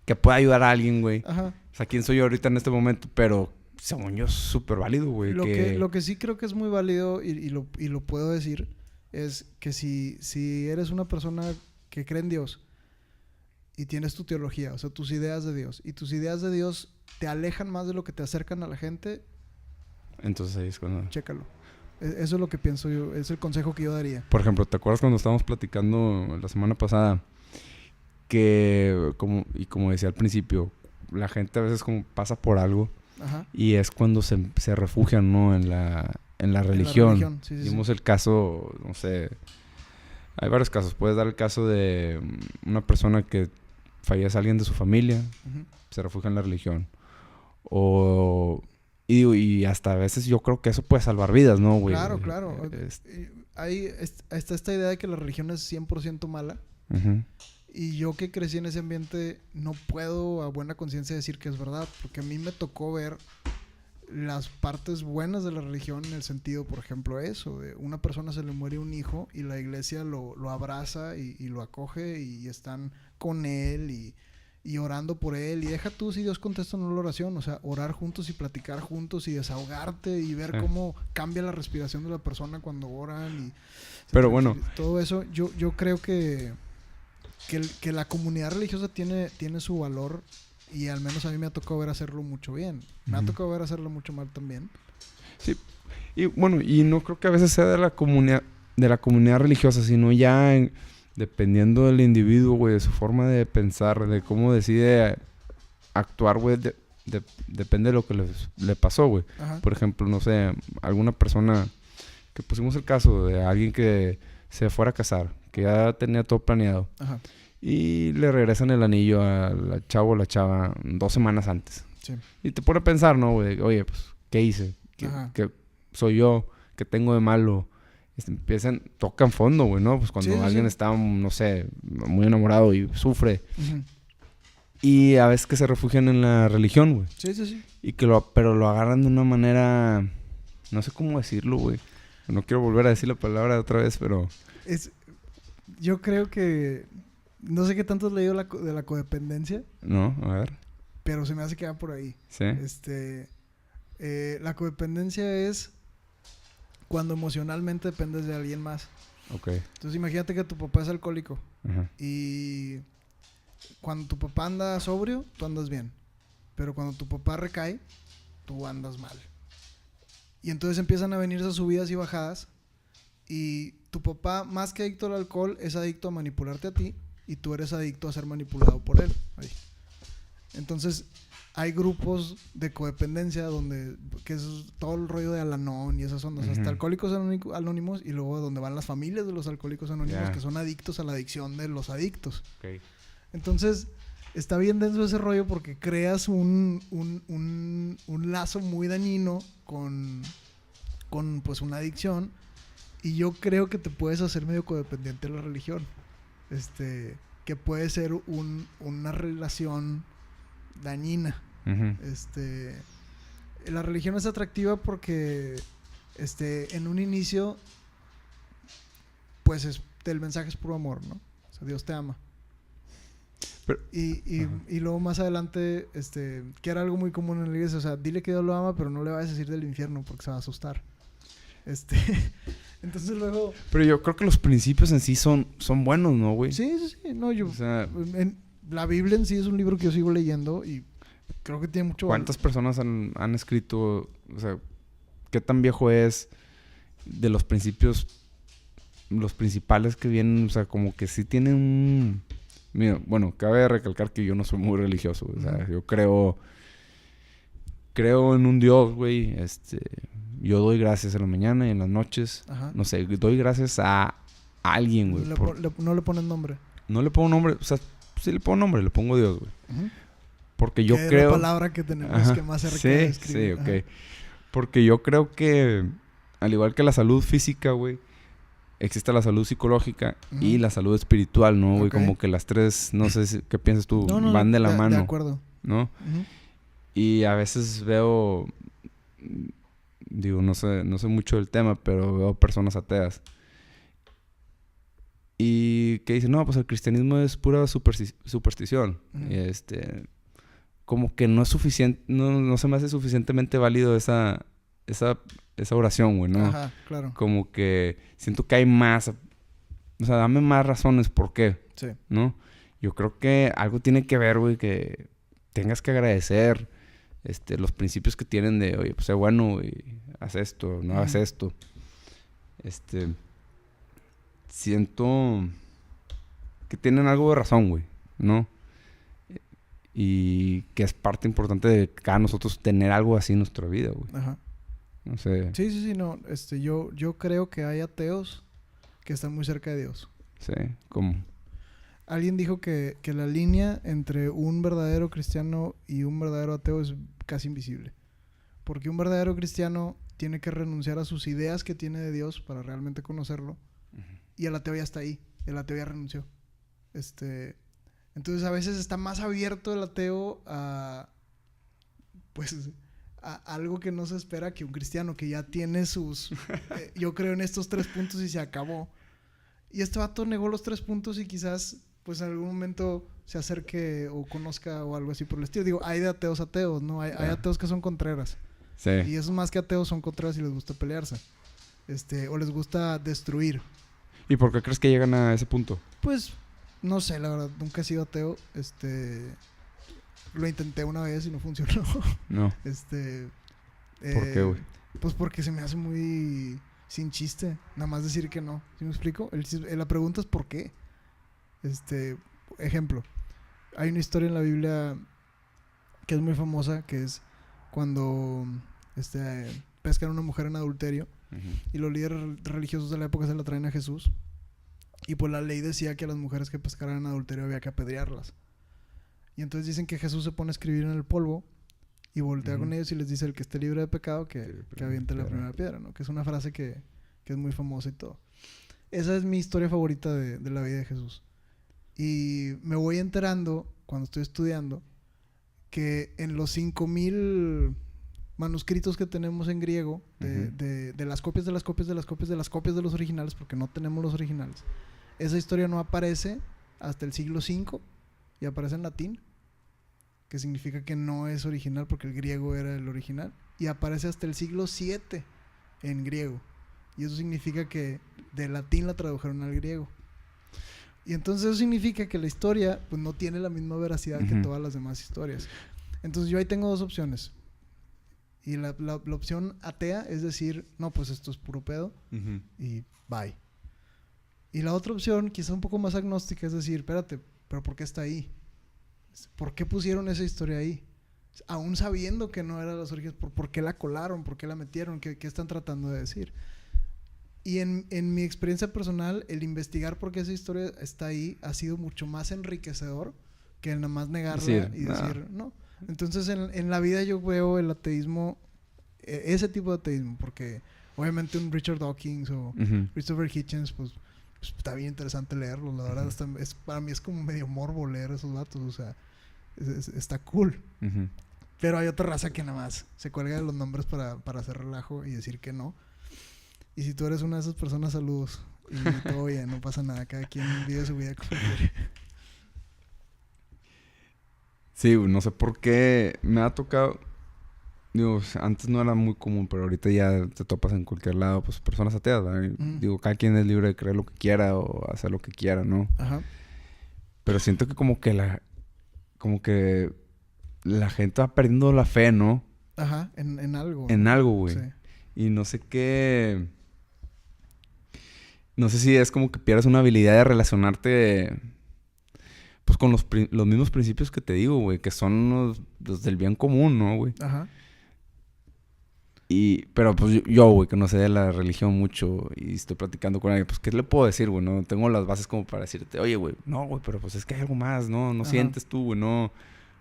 que pueda ayudar a alguien, güey. Ajá. O sea, ¿quién soy yo ahorita en este momento? Pero según yo es súper válido, güey. Lo que sí creo que es muy válido y lo puedo decir es que si eres una persona que cree en Dios y tienes tu teología, o sea, tus ideas de Dios, y tus ideas de Dios te alejan más de lo que te acercan a la gente, entonces ahí es cuando... Chécalo. Eso es lo que pienso yo, es el consejo que yo daría. Por ejemplo, ¿te acuerdas cuando estábamos platicando la semana pasada? Que, como decía al principio, la gente a veces como pasa por algo. Ajá. Y es cuando se refugian, ¿no? En la religión. Sí, Vimos el caso, no sé... Hay varios casos. Puedes dar el caso de una persona que fallece a alguien de su familia. Uh-huh. Se refugia en la religión. Y hasta a veces yo creo que eso puede salvar vidas, ¿no, güey? Claro. está esta idea de que la religión es 100% mala. Ujú. Y yo que crecí en ese ambiente no puedo a buena conciencia decir que es verdad. Porque a mí me tocó ver las partes buenas de la religión en el sentido, por ejemplo, eso. De una persona se le muere un hijo y la iglesia lo abraza y lo acoge y están con él y orando por él. Y deja tú si Dios contesta o no la oración. O sea, orar juntos y platicar juntos y desahogarte y ver cómo cambia la respiración de la persona cuando oran. Y Pero bueno. todo eso, yo creo que la comunidad religiosa tiene su valor y al menos a mí me ha tocado ver hacerlo mucho bien. Me ha tocado ver hacerlo mucho mal también. Sí. Y bueno, y no creo que a veces sea de la comunidad religiosa, sino ya dependiendo del individuo, güey, de su forma de pensar, de cómo decide actuar, güey, depende de lo que le pasó, güey. Por ejemplo, no sé, alguna persona que pusimos el caso de alguien que se fuera a casar, que ya tenía todo planeado. Ajá. Y le regresan el anillo al chavo o la chava 2 semanas antes. Sí. Y te pone a pensar, ¿no, güey? Oye, pues, ¿qué hice? ¿Qué soy yo? ¿Qué tengo de malo? Tocan fondo, güey, ¿no? Pues cuando alguien está, no sé, muy enamorado y sufre. Uh-huh. Y a veces que se refugian en la religión, güey. Sí. Y pero lo agarran de una manera... No sé cómo decirlo, güey. No quiero volver a decir la palabra otra vez, pero... Yo creo que... No sé qué tanto has leído de la codependencia. No, a ver. Pero se me hace que va por ahí. Sí. La codependencia es cuando emocionalmente dependes de alguien más. Ok. Entonces imagínate que tu papá es alcohólico. Ajá. Y cuando tu papá anda sobrio, tú andas bien. Pero cuando tu papá recae, tú andas mal. Y entonces empiezan a venir esas subidas y bajadas. Y tu papá, más que adicto al alcohol, es adicto a manipularte a ti. Y tú eres adicto a ser manipulado por él. Ahí. Entonces, hay grupos de codependencia que es todo el rollo de Al-Anon y esas ondas. Uh-huh. Hasta Alcohólicos Anónimos y luego donde van las familias de los Alcohólicos Anónimos que son adictos a la adicción de los adictos. Okay. Entonces, está bien denso ese rollo porque creas un lazo muy dañino con pues una adicción. Y yo creo que te puedes hacer medio codependiente de la religión. Que puede ser una relación dañina. Uh-huh. La religión es atractiva porque en un inicio pues el mensaje es puro amor, ¿no? O sea, Dios te ama. Pero, y luego más adelante que era algo muy común en la iglesia, o sea, dile que Dios lo ama, pero no le vayas a decir del infierno porque se va a asustar. Entonces luego... Pero yo creo que los principios en sí son buenos, ¿no, güey? Sí. No, la Biblia en sí es un libro que yo sigo leyendo y creo que tiene mucho... ¿Cuántas personas han escrito? O sea, ¿qué tan viejo es de los principios, los principales que vienen? O sea, como que sí tienen un... Mira, bueno, cabe recalcar que yo no soy muy religioso. O sea, yo creo en un Dios, güey. Yo doy gracias en la mañana y en las noches. Ajá. No sé, doy gracias a alguien, güey. No le pones nombre. No le pongo nombre. O sea, sí le pongo nombre, le pongo Dios, güey. Uh-huh. Porque yo creo... Es la palabra que tenemos que más cerca de escribir. Sí, ok. Ajá. Porque yo creo que, al igual que la salud física, güey, existe la salud psicológica y la salud espiritual, ¿no, güey? Okay. Como que las tres, no sé qué piensas tú, van de la mano. De acuerdo. ¿No? Uh-huh. Y a veces veo... Digo, no sé mucho del tema, pero veo personas ateas. Y que dicen, no, pues el cristianismo es pura superstición. Uh-huh. Y como que no es suficiente, no se me hace suficientemente válido esa oración, güey, ¿no? Ajá, claro. Como que siento que hay más, o sea, dame más razones por qué, sí, ¿no? Yo creo que algo tiene que ver, güey, que tengas que agradecer los principios que tienen de, oye, pues sé bueno, güey, haz esto, no hagas esto. Siento que tienen algo de razón, güey, ¿no? Y que es parte importante de cada nosotros tener algo así en nuestra vida, güey. Ajá. No sé. Sí, no. Yo creo que hay ateos que están muy cerca de Dios. Sí, ¿cómo? Alguien dijo que la línea entre un verdadero cristiano y un verdadero ateo es casi invisible. Porque un verdadero cristiano tiene que renunciar a sus ideas que tiene de Dios para realmente conocerlo. Y el ateo ya está ahí. El ateo ya renunció. Entonces a veces está más abierto el ateo a algo que no se espera que un cristiano que ya tiene sus... yo creo en estos 3 puntos y se acabó. Y este vato negó los 3 puntos y quizás pues en algún momento se acerque o conozca o algo así por el estilo. Digo, hay de ateos, ¿no? Hay ateos que son contreras. Sí. Y esos más que ateos son contreras y les gusta pelearse. O les gusta destruir. ¿Y por qué crees que llegan a ese punto? Pues, no sé, la verdad, nunca he sido ateo. Lo intenté una vez y no funcionó. No. ¿Por qué, güey? Pues porque se me hace muy sin chiste. Nada más decir que no. ¿Sí me explico? La pregunta es ¿por qué? Ejemplo. Hay una historia en la Biblia que es muy famosa, que es cuando pescan a una mujer en adulterio. Y los líderes religiosos de la época se la traen a Jesús. Y pues la ley decía que a las mujeres que pescaran en adulterio había que apedrearlas. Y entonces dicen que Jesús se pone a escribir en el polvo y voltea con ellos y les dice: el que esté libre de pecado que aviente la primera piedra, ¿no? Que es una frase que es muy famosa y todo. Esa es mi historia favorita de la vida de Jesús. Y me voy enterando cuando estoy estudiando que en los 5000 manuscritos que tenemos en griego, de las copias de las copias de las copias de las copias de los originales, porque no tenemos los originales, esa historia no aparece hasta el siglo V y aparece en latín, que significa que no es original porque el griego era el original, y aparece hasta el siglo VII en griego, y eso significa que de latín la tradujeron al griego. Y entonces eso significa que la historia pues no tiene la misma veracidad que todas las demás historias. Entonces yo ahí tengo 2 opciones. Y la opción atea es decir, no, pues esto es puro pedo y bye. Y la otra opción, quizá un poco más agnóstica, es decir, espérate, pero ¿por qué está ahí? ¿Por qué pusieron esa historia ahí? Aún sabiendo que no eran las orígenes, ¿por qué la colaron? ¿Por qué la metieron? ¿Qué están tratando de decir? Y en mi experiencia personal, el investigar por qué esa historia está ahí ha sido mucho más enriquecedor que el nada más negarla y decir no. Entonces en la vida yo veo el ateísmo, ese tipo de ateísmo, porque obviamente un Richard Dawkins o Christopher Hitchens, pues está bien interesante leerlo, la verdad. Para mí es como medio morbo leer esos datos, o sea, está cool. Pero hay otra raza que nada más se cuelga de los nombres para hacer relajo y decir que no. Y si tú eres una de esas personas, saludos. Y todo bien, no pasa nada, cada quien vive su vida como quiere. Sí, no sé por qué me ha tocado. Digo, antes no era muy común, pero ahorita ya te topas en cualquier lado, pues personas ateas, ¿verdad? Digo, cada quien es libre de creer lo que quiera o hacer lo que quiera, ¿no? Ajá. Pero siento que como que la gente va perdiendo la fe, ¿no? Ajá, en algo. En algo, güey. Sí. Y no sé qué. No sé si es como que pierdes una habilidad de relacionarte pues con los mismos principios que te digo, güey, que son los del bien común, ¿no, güey? Ajá. Pero pues yo, güey, que no sé de la religión mucho y estoy platicando con alguien, pues ¿qué le puedo decir, güey? No tengo las bases como para decirte, oye, güey, no, güey, pero pues es que hay algo más, ¿no? No sientes tú, güey, no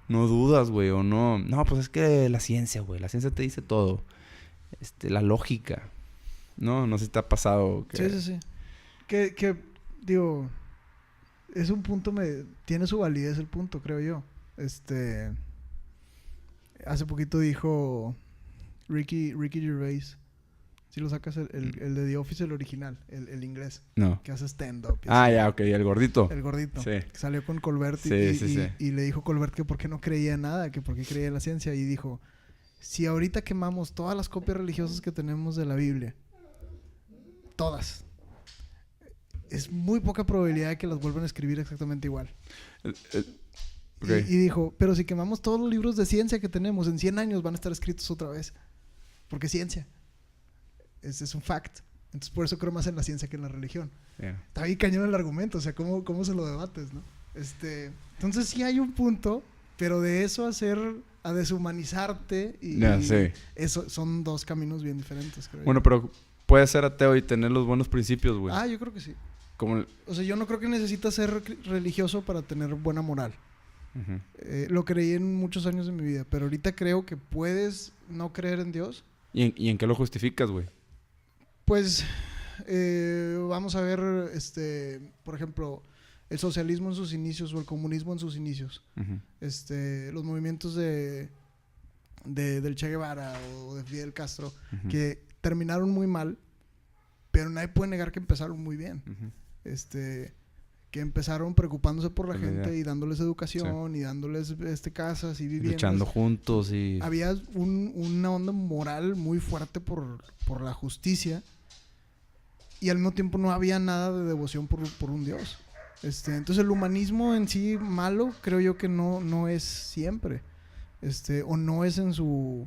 dudas, güey, o no. No, pues es que la ciencia, güey, la ciencia te dice todo. La lógica, ¿no? No sé si te ha pasado que... Sí. Que digo, es un punto, tiene su validez el punto, creo yo. Hace poquito dijo Ricky Gervais, si lo sacas el de The Office, el original, el inglés. No. Que hace stand-up. Ya, ok, el gordito. El gordito. Sí. Que salió con Colbert sí. Y le dijo Colbert que por qué no creía en nada, que por qué creía en la ciencia. Y dijo, si ahorita quemamos todas las copias religiosas que tenemos de la Biblia, todas, es muy poca probabilidad de que las vuelvan a escribir exactamente igual. Okay. Y dijo, pero si quemamos todos los libros de ciencia que tenemos, en 100 años van a estar escritos otra vez. Porque ciencia. Es un fact. Entonces por eso creo más en la ciencia que en la religión. Yeah. Está bien cañón el argumento, o sea, ¿cómo se lo debates, no? Entonces sí hay un punto, pero de eso a deshumanizarte y sí. Eso son 2 caminos bien diferentes, creo. Bueno, pero puedes ser ateo y tener los buenos principios, güey. Yo creo que sí. Como O sea, yo no creo que necesitas ser religioso para tener buena moral. Lo creí en muchos años de mi vida, pero ahorita creo que puedes no creer en Dios ¿Y en qué lo justificas, güey? Pues vamos a ver, por ejemplo, el socialismo en sus inicios o el comunismo en sus inicios. Uh-huh. Los movimientos del Che Guevara o de Fidel Castro, Uh-huh. que terminaron muy mal, pero nadie puede negar que empezaron muy bien. Uh-huh. Que empezaron preocupándose por la Buena gente idea. y dándoles educación y dándoles casas y viviendas. Luchando juntos y... Había una onda moral muy fuerte por la justicia y al mismo tiempo no había nada de devoción por un Dios. Entonces el humanismo en sí malo creo yo que no es siempre. O no es en su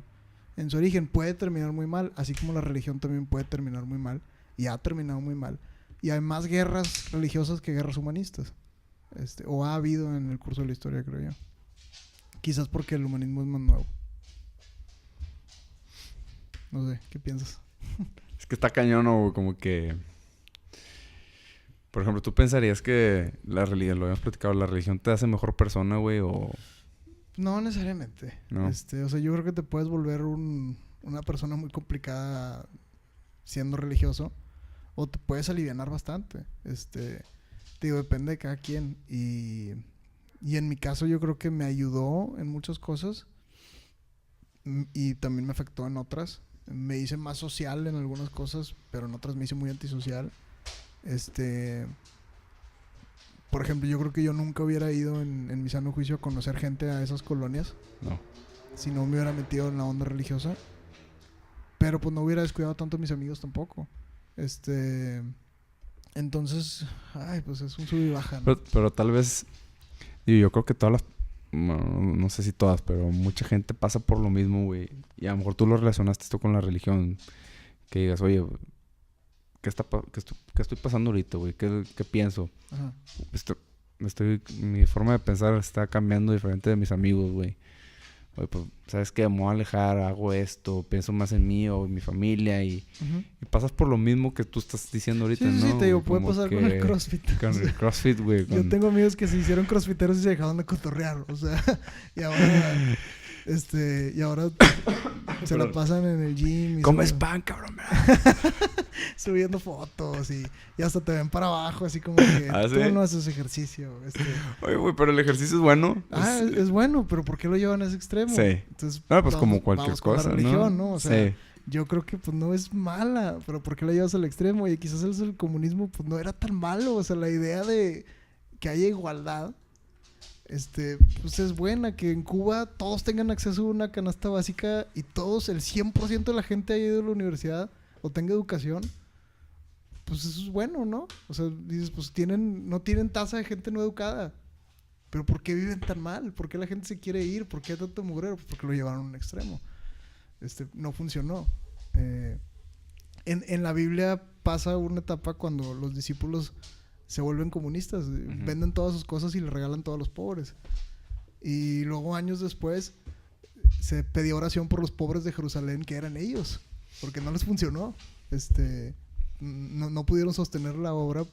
origen. Puede terminar muy mal, así como la religión también puede terminar muy mal y ha terminado muy mal. Y hay más guerras religiosas que guerras humanistas. O ha habido en el curso de la historia, creo yo. Quizás porque el humanismo es más nuevo. No sé, ¿qué piensas? Es que está cañón, o como que... Por ejemplo, ¿tú pensarías que la religión, lo habíamos platicado, la religión te hace mejor persona, güey? O... No necesariamente. No. O sea, yo creo que te puedes volver una persona muy complicada siendo religioso. O te puedes alivianar bastante. Te digo, depende de cada quien. Y en mi caso yo creo que me ayudó en muchas cosas. Y también me afectó en otras. Me hice más social en algunas cosas, pero en otras me hice muy antisocial. Por ejemplo, yo creo que yo nunca hubiera ido en mi sano juicio a conocer gente a esas colonias. No. Si no me hubiera metido en la onda religiosa. Pero pues no hubiera descuidado tanto a mis amigos tampoco. Entonces, pues es un sub y baja, ¿no? Pero tal vez... Digo, yo creo que todas las... No sé si todas, pero mucha gente pasa por lo mismo, güey. Y a lo mejor tú lo relacionaste esto con la religión. Que digas, oye, ¿qué estoy pasando ahorita, güey? ¿Qué pienso? Ajá. Mi forma de pensar está cambiando diferente de mis amigos, güey. Oye, pues, ¿sabes qué? Me voy a alejar, hago esto, pienso más en mí o en mi familia y pasas por lo mismo que tú estás diciendo ahorita, sí, ¿no? Sí, te digo, Como puede pasar con el CrossFit. Con el CrossFit, güey. Yo tengo amigos que se hicieron crossfiteros y se dejaron de cotorrear, o sea, y ahora se la pasan en el gym. Comes pan, cabrón. Subiendo fotos y hasta te ven para abajo, así como que tú ¿sí? no haces ejercicio. Oye, güey, pero el ejercicio es bueno. Es bueno, pero ¿por qué lo llevan a ese extremo? Sí. Entonces, Pues como cualquier cosa, con la religión, ¿no? O sea, sí. Yo creo que pues no es mala, pero ¿por qué la llevas al extremo? Y quizás el comunismo pues no era tan malo, o sea, la idea de que haya igualdad pues es buena, que en Cuba todos tengan acceso a una canasta básica y todos, el 100% de la gente haya ido a la universidad o tenga educación, pues eso es bueno, ¿no? O sea, dices, pues no tienen tasa de gente no educada, pero ¿por qué viven tan mal? ¿Por qué la gente se quiere ir? ¿Por qué hay tanto mugrero? Pues porque lo llevaron a un extremo. No funcionó. En la Biblia pasa una etapa cuando los discípulos se vuelven comunistas, venden todas sus cosas y le regalan todo a los pobres. Y luego años después se pedía oración por los pobres de Jerusalén, que eran ellos, porque no les funcionó. No pudieron sostener la obra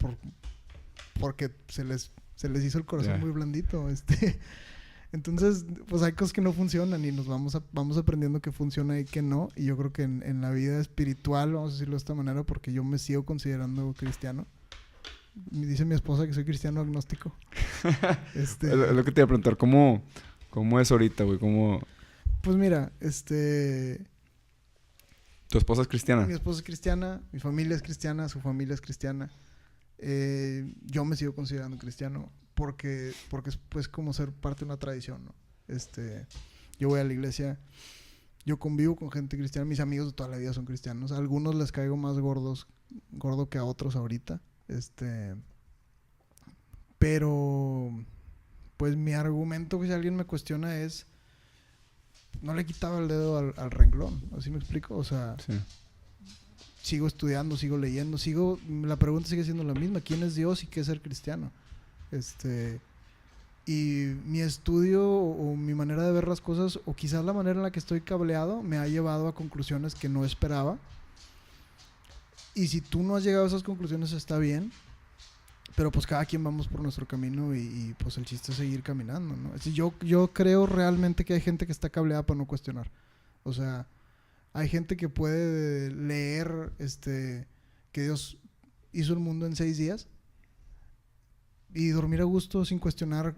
porque se les hizo el corazón muy blandito. Entonces, pues hay cosas que no funcionan y nos vamos aprendiendo que funciona y que no. Y yo creo que en la vida espiritual, vamos a decirlo de esta manera, porque yo me sigo considerando cristiano. Me dice mi esposa que soy cristiano agnóstico. Es lo que te iba a preguntar, ¿cómo es ahorita, güey? Pues mira, ¿Tu esposa es cristiana? Mi esposa es cristiana, mi familia es cristiana, su familia es cristiana. Yo me sigo considerando cristiano porque es pues como ser parte de una tradición, ¿no? Yo voy a la iglesia, yo convivo con gente cristiana, mis amigos de toda la vida son cristianos. A algunos les caigo más gordo que a otros ahorita. Pero pues mi argumento, que si alguien me cuestiona, es no le quitaba el dedo al renglón, ¿así me explico? O sea, sí. Sigo estudiando, sigo leyendo, la pregunta sigue siendo la misma: ¿quién es Dios y qué es ser cristiano? Y mi estudio o mi manera de ver las cosas, o quizás la manera en la que estoy cableado, me ha llevado a conclusiones que no esperaba. Y si tú no has llegado a esas conclusiones, está bien, pero pues cada quien vamos por nuestro camino y pues el chiste es seguir caminando, ¿no? Yo creo realmente que hay gente que está cableada para no cuestionar. O sea, Hay gente que puede leer que Dios hizo el mundo en 6 días y dormir a gusto sin cuestionar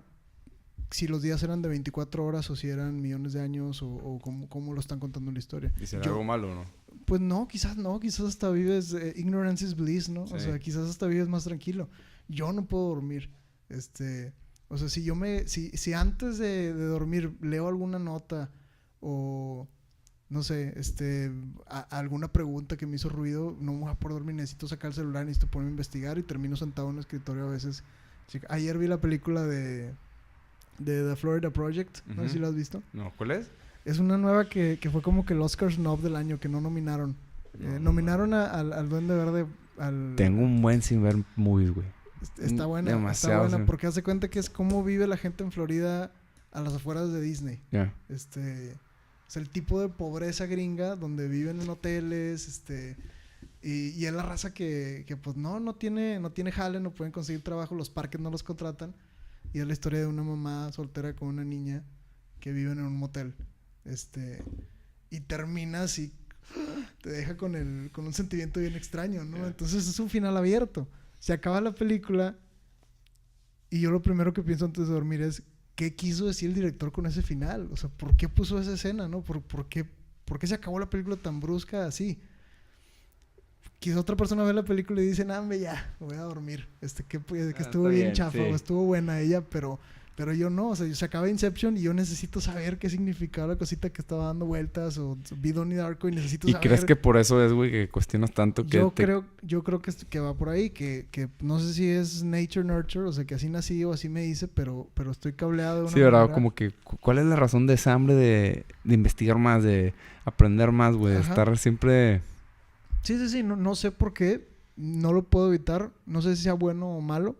si los días eran de 24 horas o si eran millones de años o cómo lo están contando en la historia. ¿Y será algo malo o no? Pues no, quizás hasta vives, ignorance is bliss, ¿no? Sí. O sea, quizás hasta vives más tranquilo. Yo no puedo dormir. O sea, si antes de dormir leo alguna nota o no sé, alguna pregunta que me hizo ruido, no me voy a poder dormir, necesito sacar el celular, necesito ponerme a investigar y termino sentado en un escritorio a veces. Ayer vi la película de The Florida Project, no sé si la has visto. No, ¿cuál es? Es una nueva que fue como que el Oscar Snob del año, que no nominaron. Nominaron al Duende Verde. Tengo un buen sin ver movies, güey. Está buena, demasiado, está buena, porque hace cuenta que es cómo vive la gente en Florida a las afueras de Disney. Ya. Es el tipo de pobreza gringa donde viven en hoteles, y es la raza que pues no tiene jale, no pueden conseguir trabajo, los parques no los contratan, y es la historia de una mamá soltera con una niña que viven en un motel, y terminas y te deja con un sentimiento bien extraño, ¿no? Yeah. Entonces es un final abierto. Se acaba la película y yo lo primero que pienso antes de dormir es ¿qué quiso decir el director con ese final? O sea, ¿por qué puso esa escena, no? ¿Por qué se acabó la película tan brusca así? Quizá otra persona ve la película y dice, nah, ya, me voy a dormir. Que estuvo bien chafa, sí, o estuvo buena ella, pero yo no. O sea, se acaba Inception y yo necesito saber qué significaba la cosita que estaba dando vueltas, o vi Donnie Darko y necesito saber. ¿Y crees que por eso es, güey, que cuestionas tanto? Yo creo que va por ahí, que no sé si es nature nurture, o sea, que así nací o así me hice, pero estoy cableado de una manera. Sí, ¿verdad? Como que, ¿cuál es la razón de esa hambre de investigar más, de aprender más, güey? De estar siempre... Sí, no sé por qué, no lo puedo evitar, no sé si sea bueno o malo.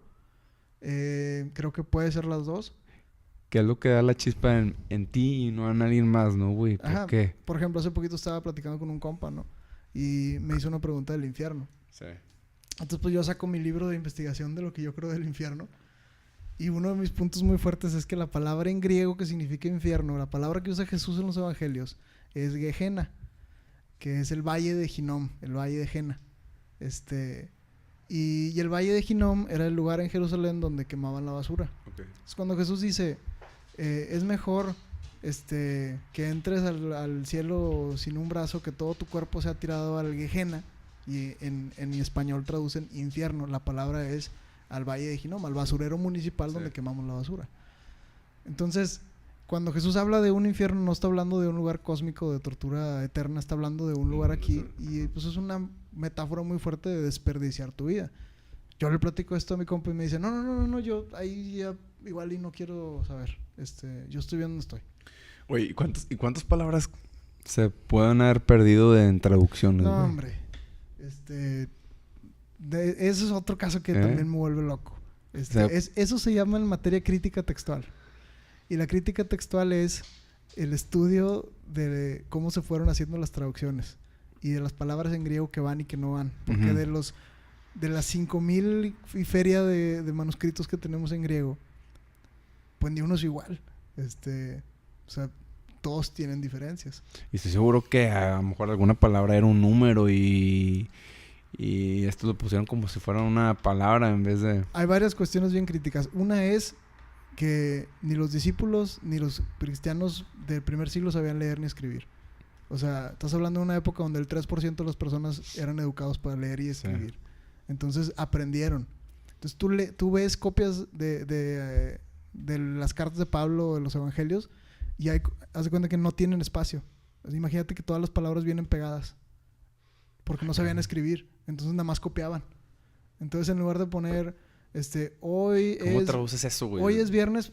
Creo que puede ser las dos. ¿Qué es lo que da la chispa en ti y no en alguien más, no, güey? ¿Por qué? Por ejemplo, hace poquito estaba platicando con un compa, ¿no? Y me hizo una pregunta del infierno. Sí. Entonces, pues yo saco mi libro de investigación de lo que yo creo del infierno. Y uno de mis puntos muy fuertes es que la palabra en griego que significa infierno, la palabra que usa Jesús en los evangelios, es Gehenna, que es el valle de Hinnom, el valle de Jena. Y el valle de Hinnom era el lugar en Jerusalén donde quemaban la basura. Okay. Entonces, cuando Jesús dice, es mejor que entres al cielo sin un brazo, que todo tu cuerpo sea tirado al Gehenna, y en español traducen infierno, la palabra es al valle de Hinnom, al basurero municipal, sí, donde quemamos la basura. Entonces, cuando Jesús habla de un infierno, no está hablando de un lugar cósmico de tortura eterna, está hablando de un lugar aquí, y pues es una metáfora muy fuerte de desperdiciar tu vida. Yo le platico esto a mi compa y me dice, no, yo ahí ya igual y no quiero saber, yo estoy bien donde estoy. Oye, ¿y cuántas palabras se pueden haber perdido en traducciones? No, hombre, ese es otro caso que también me vuelve loco. Eso se llama en materia crítica textual. Y la crítica textual es el estudio de cómo se fueron haciendo las traducciones y de las palabras en griego que van y que no van. Porque de las 5,000 y feria de manuscritos que tenemos en griego, pues ni uno es igual. O sea, todos tienen diferencias. Y estoy seguro que a lo mejor alguna palabra era un número y esto lo pusieron como si fuera una palabra en vez de... Hay varias cuestiones bien críticas. Una es que ni los discípulos ni los cristianos del primer siglo sabían leer ni escribir. O sea, estás hablando de una época donde el 3% de las personas eran educados para leer y escribir. Sí. Entonces aprendieron. Entonces tú ves copias de las cartas de Pablo o de los evangelios y haz de cuenta que no tienen espacio. Imagínate que todas las palabras vienen pegadas porque no sabían escribir. Entonces nada más copiaban. Entonces en lugar de poner hoy ¿Cómo traduces eso, güey? Hoy es viernes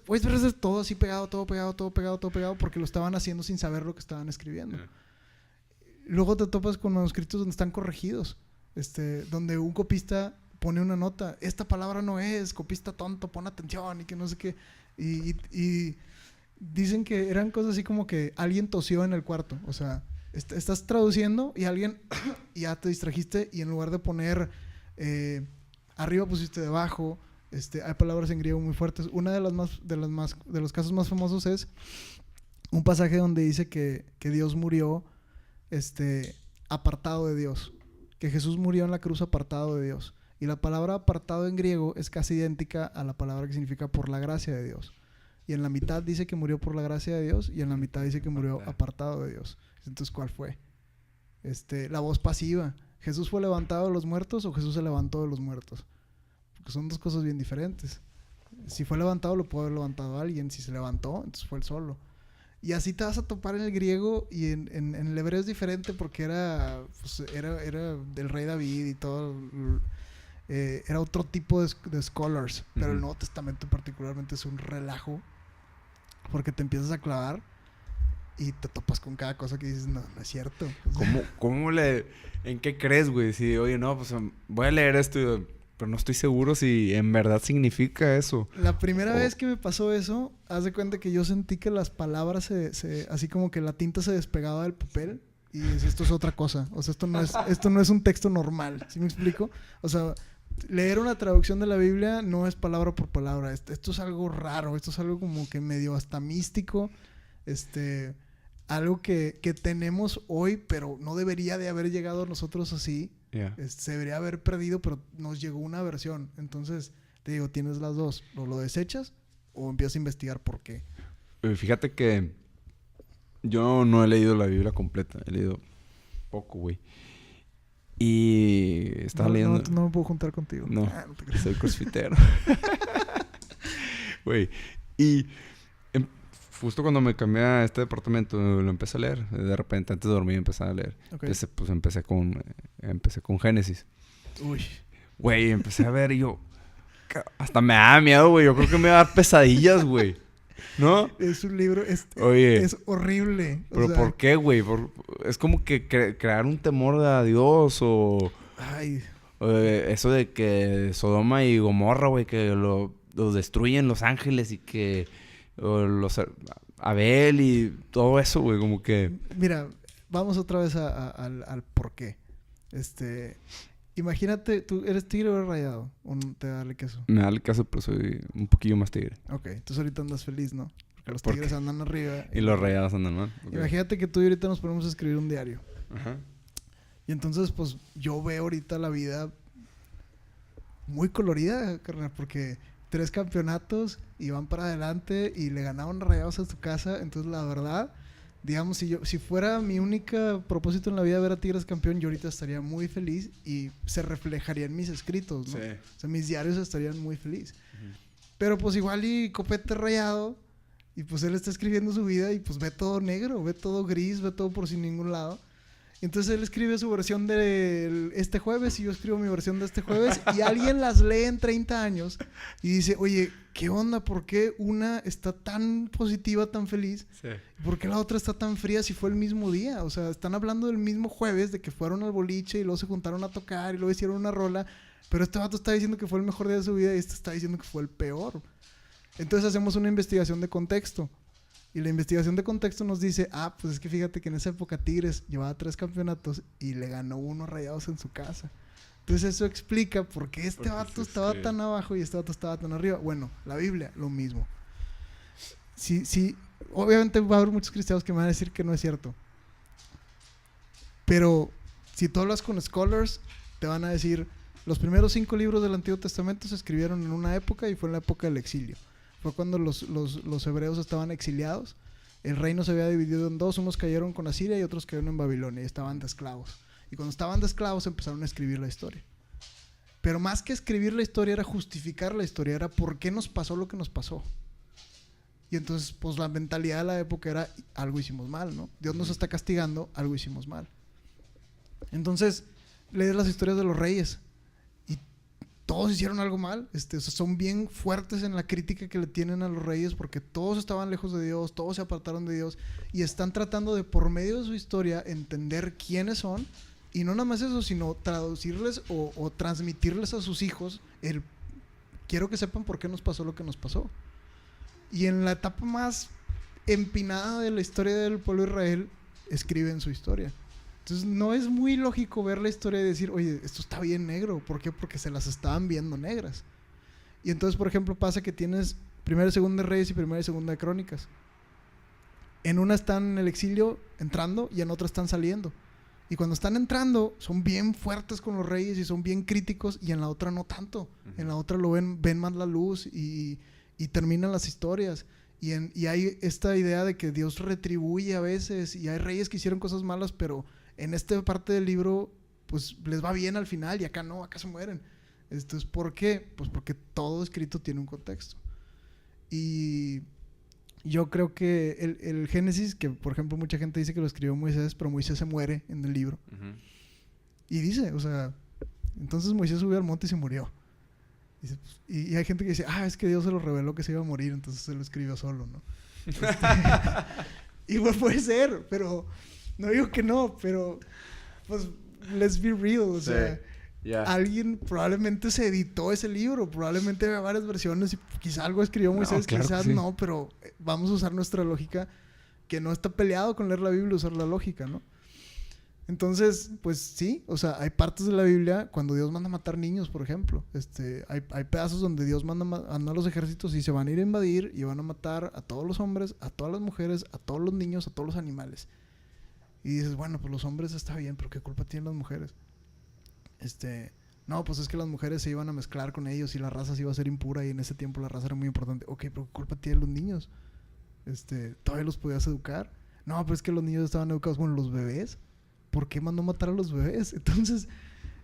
todo así pegado, todo pegado, porque lo estaban haciendo sin saber lo que estaban escribiendo. Yeah. Luego te topas con manuscritos donde están corregidos, donde un copista pone una nota, esta palabra no es, copista tonto, pon atención y que no sé qué, y dicen que eran cosas así como que alguien tosió en el cuarto, o sea, estás traduciendo y alguien y ya te distrajiste y en lugar de poner arriba pusiste debajo. Hay palabras en griego muy fuertes. Una de los casos más famosos es un pasaje donde dice que Dios murió apartado de Dios. Que Jesús murió en la cruz apartado de Dios. Y la palabra apartado en griego es casi idéntica a la palabra que significa por la gracia de Dios. Y en la mitad dice que murió por la gracia de Dios y en la mitad dice que murió apartado de Dios. Entonces, ¿cuál fue? La voz pasiva. ¿Jesús fue levantado de los muertos o Jesús se levantó de los muertos? Porque son dos cosas bien diferentes. Si fue levantado, lo puede haber levantado alguien. Si se levantó, entonces fue él solo. Y así te vas a topar en el griego y en el hebreo es diferente porque era del rey David y todo. Era otro tipo de scholars. Pero el Nuevo Testamento particularmente es un relajo porque te empiezas a clavar y te topas con cada cosa que dices, no es cierto. ¿En qué crees, güey? Si, oye, no, pues voy a leer esto, pero no estoy seguro si en verdad significa eso. La primera vez que me pasó eso, haz de cuenta que yo sentí que las palabras así como que la tinta se despegaba del papel y decía, esto es otra cosa. O sea, esto no es un texto normal. ¿Sí me explico? O sea, leer una traducción de la Biblia no es palabra por palabra. Esto es algo raro. Esto es algo como que medio hasta místico. Algo que tenemos hoy, pero no debería de haber llegado a nosotros así. Yeah. Se debería haber perdido, pero nos llegó una versión. Entonces, te digo, tienes las dos. O lo desechas o empiezas a investigar por qué. Fíjate que yo no he leído la Biblia completa. He leído poco, güey. Y estaba leyendo... No me puedo juntar contigo. No, no te creas. soy crossfitero. Güey, y... justo cuando me cambié a este departamento lo empecé a leer. De repente, antes de dormir, empecé a leer. Okay. Empecé con Génesis. Uy. Güey, empecé a ver y yo... Hasta me da miedo, güey. Yo creo que me va a dar pesadillas, güey. ¿No? Es un libro... Oye, es horrible. ¿Pero por qué, güey? Es como que crear un temor a Dios o... Ay. Eso de que Sodoma y Gomorra, güey, que los destruyen los ángeles y que... los Abel y todo eso, güey, como que... Mira, vamos otra vez al por qué. Imagínate, ¿tú eres tigre o eres rayado? ¿O no te da el queso? Me da el caso, pero soy un poquillo más tigre. Ok, entonces ahorita andas feliz, ¿no? Porque los tigres andan arriba. Y los rayados andan mal. Okay. Imagínate que tú y ahorita nos ponemos a escribir un diario. Ajá. Y entonces, pues, yo veo ahorita la vida muy colorida, carnal, porque... 3 campeonatos y van para adelante y le ganaron Rayados a su casa. Entonces, la verdad, digamos, si fuera mi único propósito en la vida ver a Tigres campeón, yo ahorita estaría muy feliz y se reflejaría en mis escritos, ¿no? Sí. O sea, mis diarios estarían muy feliz. Pero pues igual y Copete rayado y pues él está escribiendo su vida y pues ve todo negro, ve todo gris, ve todo por sin ningún lado. Entonces él escribe su versión de este jueves y yo escribo mi versión de este jueves y alguien las lee en 30 años y dice, oye, ¿qué onda? ¿Por qué una está tan positiva, tan feliz? Sí. ¿Por qué la otra está tan fría si fue el mismo día? O sea, están hablando del mismo jueves, de que fueron al boliche y luego se juntaron a tocar y luego hicieron una rola, pero este vato está diciendo que fue el mejor día de su vida y este está diciendo que fue el peor. Entonces hacemos una investigación de contexto. Y la investigación de contexto nos dice, pues es que fíjate que en esa época Tigres llevaba 3 campeonatos y le ganó 1 Rayados en su casa. Entonces eso explica por qué vato estaba tan abajo y este vato estaba tan arriba. Bueno, la Biblia, lo mismo. Sí, obviamente va a haber muchos cristianos que me van a decir que no es cierto. Pero si tú hablas con scholars, te van a decir, los primeros 5 libros del Antiguo Testamento se escribieron en una época y fue en la época del exilio. Fue cuando los hebreos estaban exiliados. El reino se había dividido en 2. Unos cayeron con Asiria y otros cayeron en Babilonia. Y estaban de esclavos. Y cuando estaban de esclavos empezaron a escribir la historia. Pero más que escribir la historia era justificar la historia. Era por qué nos pasó lo que nos pasó. Y entonces, pues la mentalidad de la época era algo hicimos mal, ¿no? Dios nos está castigando, algo hicimos mal. Entonces, lees las historias de los reyes. Todos hicieron algo mal, o sea, son bien fuertes en la crítica que le tienen a los reyes porque todos estaban lejos de Dios, todos se apartaron de Dios y están tratando de, por medio de su historia, entender quiénes son y no nada más eso, sino traducirles o transmitirles a sus hijos quiero que sepan por qué nos pasó lo que nos pasó. Y en la etapa más empinada de la historia del pueblo de Israel, escriben su historia. Entonces no es muy lógico ver la historia y decir, oye, esto está bien negro. ¿Por qué? Porque se las estaban viendo negras. Y entonces, por ejemplo, pasa que tienes Primera y Segunda de Reyes y Primera y Segunda de Crónicas. En una están en el exilio entrando y en otra están saliendo. Y cuando están entrando, son bien fuertes con los reyes y son bien críticos, y en la otra no tanto. En la otra lo ven más la luz y terminan las historias. Y hay esta idea de que Dios retribuye a veces, y hay reyes que hicieron cosas malas, pero en esta parte del libro, pues les va bien al final, y acá no, acá se mueren. Entonces, ¿por qué? Pues porque todo escrito tiene un contexto. Y yo creo que el Génesis, que por ejemplo mucha gente dice que lo escribió Moisés, pero Moisés se muere en el libro. Y dice, o sea, entonces Moisés subió al monte y se murió. Dice, pues, y hay gente que dice, es que Dios se lo reveló que se iba a morir, entonces se lo escribió solo, ¿no? Y pues puede ser, pero no digo que no, pero pues let's be real, o sea, alguien probablemente se editó ese libro, probablemente había varias versiones y quizá algo escribió Moisés, claro quizás sí. no, pero vamos a usar nuestra lógica, que no está peleado con leer la Biblia, usar la lógica, ¿no? Entonces, pues sí, o sea, hay partes de la Biblia cuando Dios manda a matar niños, por ejemplo. Hay pedazos donde Dios manda a los ejércitos y se van a ir a invadir y van a matar a todos los hombres, a todas las mujeres, a todos los niños, a todos los animales. Y dices, bueno, pues los hombres está bien, pero ¿qué culpa tienen las mujeres? No, pues es que las mujeres se iban a mezclar con ellos y la raza se iba a ser impura y en ese tiempo la raza era muy importante. Ok, pero ¿qué culpa tienen los niños? ¿Todavía los podías educar? No, pues es que los niños estaban educados con los bebés. ¿Por qué mandó matar a los bebés? Entonces,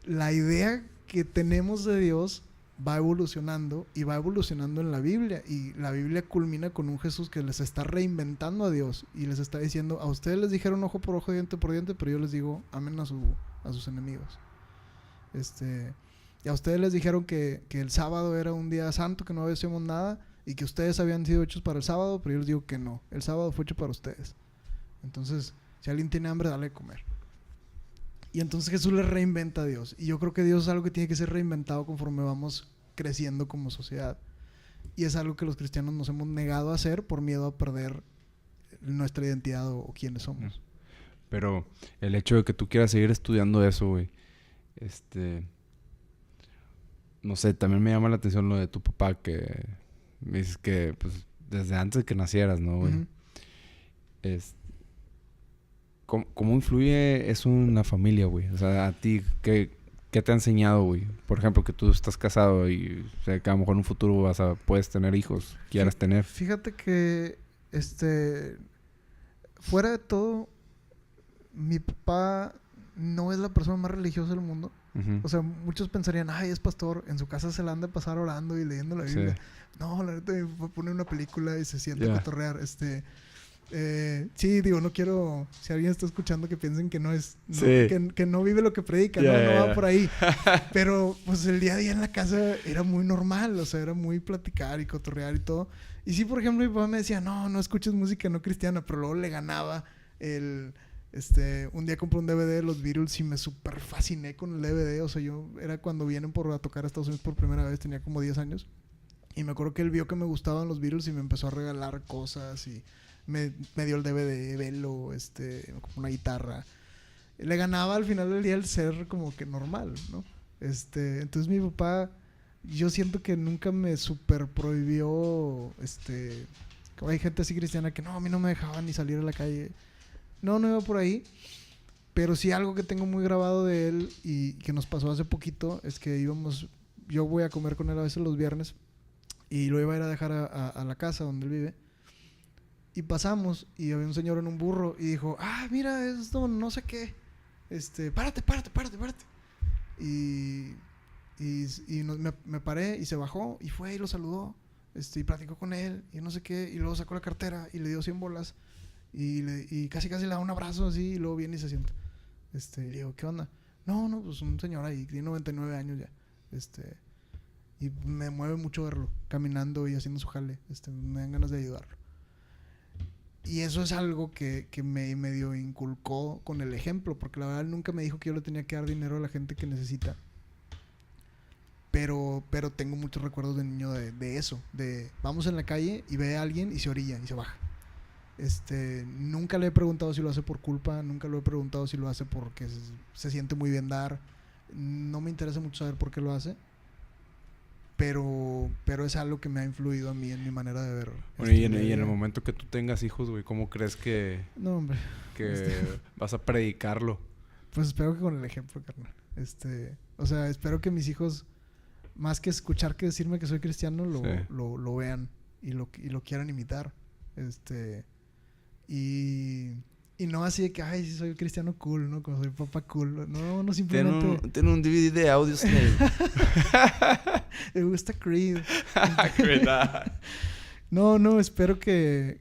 la idea que tenemos de Dios va evolucionando y va evolucionando en la Biblia. Y la Biblia culmina con un Jesús que les está reinventando a Dios y les está diciendo, a ustedes les dijeron ojo por ojo, diente por diente, pero yo les digo, amen a sus enemigos. Y a ustedes les dijeron que el sábado era un día santo, que no hacíamos nada y que ustedes habían sido hechos para el sábado, pero yo les digo que no. El sábado fue hecho para ustedes. Entonces, si alguien tiene hambre, dale de comer. Y entonces Jesús le reinventa a Dios. Y yo creo que Dios es algo que tiene que ser reinventado conforme vamos creciendo como sociedad. Y es algo que los cristianos nos hemos negado a hacer por miedo a perder nuestra identidad o quiénes somos. Pero el hecho de que tú quieras seguir estudiando eso, güey, no sé, también me llama la atención lo de tu papá, que me dices que pues desde antes de que nacieras, ¿no, güey? Uh-huh. ¿Cómo influye eso en la familia, güey? O sea, a ti, ¿qué te ha enseñado, güey? Por ejemplo, que tú estás casado y o sea, que a lo mejor en un futuro puedes tener hijos, quieras tener. Fíjate que, fuera de todo, mi papá no es la persona más religiosa del mundo. Uh-huh. O sea, muchos pensarían, es pastor, en su casa se la han de pasar orando y leyendo la Biblia. Sí. No, la neta, mi papá pone una película y se siente a cotorrear. Sí, digo, no quiero, si alguien está escuchando, que piensen que no es, no, sí. que no vive lo que predica, no va por ahí. Pero pues el día a día en la casa era muy normal, o sea, era muy platicar y cotorrear y todo. Y sí, por ejemplo, mi papá me decía, no escuches música no cristiana, pero luego le ganaba un día compré un DVD de los Beatles y me súper fasciné con el DVD. O sea, yo era cuando vienen a tocar a Estados Unidos por primera vez, tenía como 10 años. Y me acuerdo que él vio que me gustaban los Beatles y me empezó a regalar cosas y me dio el DVD, velo, como una guitarra. Le ganaba al final del día el ser como que normal, ¿no? Entonces mi papá, yo siento que nunca me super prohibió, como hay gente así cristiana que no, a mí no me dejaban ni salir a la calle. No iba por ahí. Pero sí algo que tengo muy grabado de él y que nos pasó hace poquito es que yo voy a comer con él a veces los viernes y lo iba a ir a dejar a la casa donde él vive. Y pasamos y había un señor en un burro y dijo, mira, esto no sé qué. Párate. Y me paré y se bajó y fue y lo saludó. Y platicó con él y no sé qué. Y luego sacó la cartera y le dio 100 bolas. Y casi le da un abrazo así y luego viene y se sienta. Y le digo, ¿qué onda? No, pues un señor ahí, tiene 99 años ya. Y me mueve mucho verlo, caminando y haciendo su jale. Me dan ganas de ayudarlo. Y eso es algo que me medio inculcó con el ejemplo, porque la verdad él nunca me dijo que yo le tenía que dar dinero a la gente que necesita. Pero tengo muchos recuerdos de niño de eso, de vamos en la calle y ve a alguien y se orilla y se baja. Nunca le he preguntado si lo hace por culpa, nunca lo he preguntado si lo hace porque se siente muy bien dar. No me interesa mucho saber por qué lo hace. pero es algo que me ha influido a mí en mi manera de ver. Bueno, y en el momento que tú tengas hijos, güey, ¿cómo crees que No, hombre. vas a predicarlo? Pues espero que con el ejemplo, carnal. O sea, espero que mis hijos, más que escuchar que decirme que soy cristiano, lo vean y lo quieran imitar. Y no así de que, ay, sí soy cristiano cool, ¿no? Como soy papá cool. No simplemente... Tiene un DVD de audios. Me gusta Creed. No, espero que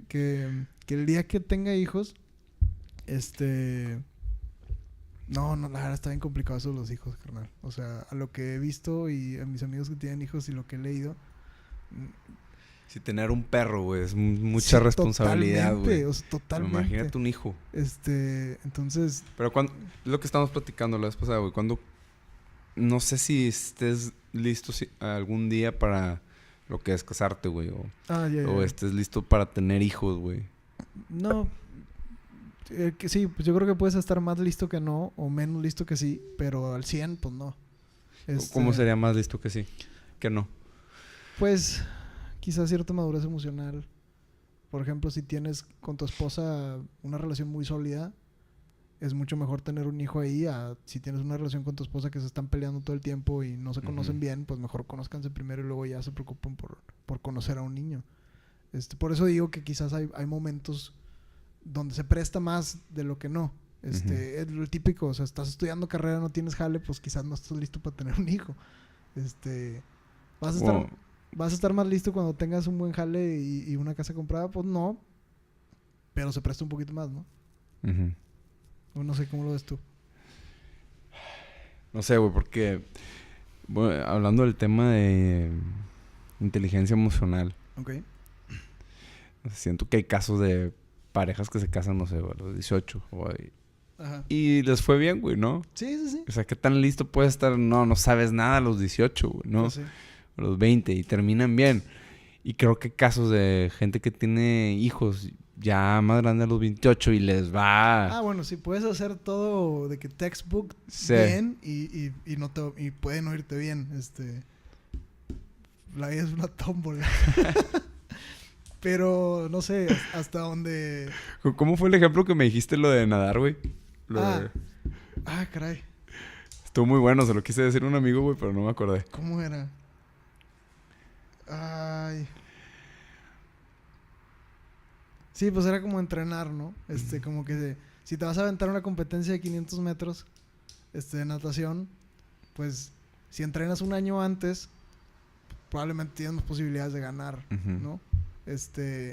el día que tenga hijos, No, la verdad está bien complicado eso de los hijos, carnal. O sea, a lo que he visto y a mis amigos que tienen hijos y lo que he leído... Sí, tener un perro, güey, es mucha responsabilidad, güey. O sea, totalmente. Imagínate un hijo. Entonces... Pero cuando... Lo que estamos platicando la vez pasada, güey. Cuando... No sé si estés listo algún día para lo que es casarte, güey. O estés listo para tener hijos, güey. No... que sí, pues yo creo que puedes estar más listo que no, o menos listo que sí, pero al 100, pues no. ¿Cómo sería más listo que sí? Que no. Pues quizás cierta madurez emocional. Por ejemplo, si tienes con tu esposa una relación muy sólida, es mucho mejor tener un hijo ahí a si tienes una relación con tu esposa que se están peleando todo el tiempo y no se conocen bien, pues mejor conózcanse primero y luego ya se preocupen por conocer a un niño. Por eso digo que quizás hay momentos donde se presta más de lo que no. Es lo típico, o sea, estás estudiando carrera, no tienes jale, pues quizás no estás listo para tener un hijo. Vas a estar más listo cuando tengas un buen jale y una casa comprada, pues no. Pero se presta un poquito más, ¿no? No sé cómo lo ves tú. No sé, güey, porque bueno, hablando del tema de inteligencia emocional. Ok. Siento que hay casos de parejas que se casan, no sé, a los 18, güey. Ajá. Y les fue bien, güey, ¿no? Sí. O sea, ¿qué tan listo puedes estar? No sabes nada a los 18, güey, ¿no? Pues sí. A los 20 y terminan bien. Y creo que casos de gente que tiene hijos ya más grandes a los 28 y les va... Ah, bueno, sí, puedes hacer todo de que textbook bien y puede no irte bien. La vida es una tómbola. Pero, no sé, hasta dónde... ¿Cómo fue el ejemplo que me dijiste lo de nadar, güey? Caray. Estuvo muy bueno, se lo quise decir a un amigo, güey, pero no me acordé. ¿Cómo era? Ay... Sí, pues era como entrenar, ¿no? Como que si te vas a aventar una competencia de 500 metros de natación, pues si entrenas un año antes, probablemente tienes más posibilidades de ganar, ¿no?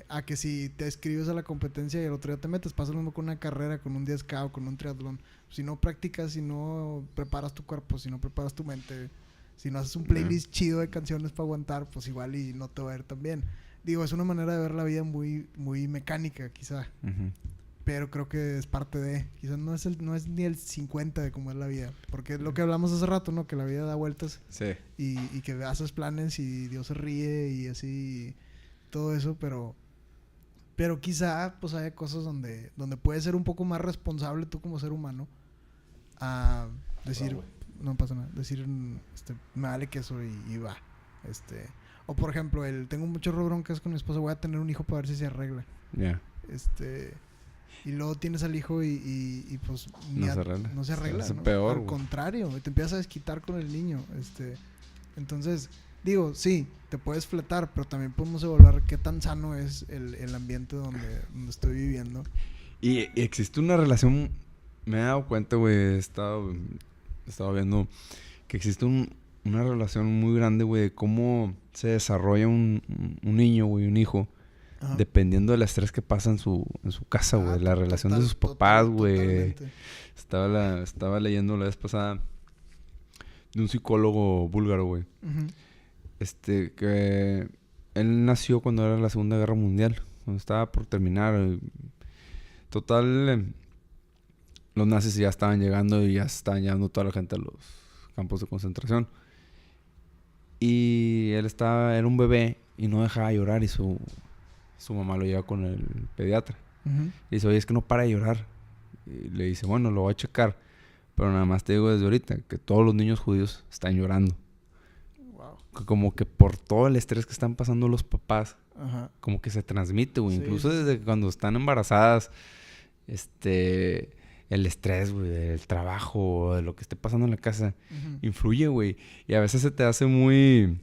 A que si te inscribes a la competencia y el otro día te metes, pasa lo mismo con una carrera, con un 10K o con un triatlón. Si no practicas, si no preparas tu cuerpo, si no preparas tu mente, si no haces un playlist chido de canciones para aguantar, pues igual y no te va a ir tan bien. Digo, es una manera de ver la vida muy, muy mecánica, quizá. Pero creo que es parte de... Quizás no es ni el 50 de cómo es la vida. Porque es lo que hablamos hace rato, ¿no? Que la vida da vueltas. Sí. Y que haces planes y Dios se ríe y así... Todo eso, pero quizá pues haya cosas donde puedes ser un poco más responsable tú como ser humano. A decir... No pasa nada. Decir... me vale queso y va. O por ejemplo, tengo muchas broncas con mi esposa, voy a tener un hijo para ver si se arregla. Ya. Y luego tienes al hijo y pues no se arregla. ¿no? Peor, al contrario, te empiezas a desquitar con el niño. Entonces, digo, sí, te puedes fletar, pero también podemos evaluar qué tan sano es el ambiente donde estoy viviendo. Y existe una relación, me he dado cuenta, güey, he estado viendo que existe una relación muy grande, güey, de cómo se desarrolla un niño, güey, un hijo, dependiendo del estrés que pasa en su casa, güey. La relación de sus papás, güey. Estaba leyendo la vez pasada de un psicólogo búlgaro, güey. Que él nació cuando era la Segunda Guerra Mundial, cuando estaba por terminar. Total, los nazis ya estaban llegando y ya estaban llevando toda la gente a los campos de concentración. Y él era un bebé y no dejaba de llorar y su mamá lo lleva con el pediatra. Y dice, oye, es que no para de llorar. Y le dice, bueno, lo voy a checar. Pero nada más te digo desde ahorita que todos los niños judíos están llorando. Wow. como que por todo el estrés que están pasando los papás, Ajá. como que se transmite, güey. Sí, Incluso sí, desde que cuando están embarazadas, el estrés, güey, del trabajo, de lo que esté pasando en la casa, Ujú. influye, güey. Y a veces se te hace muy,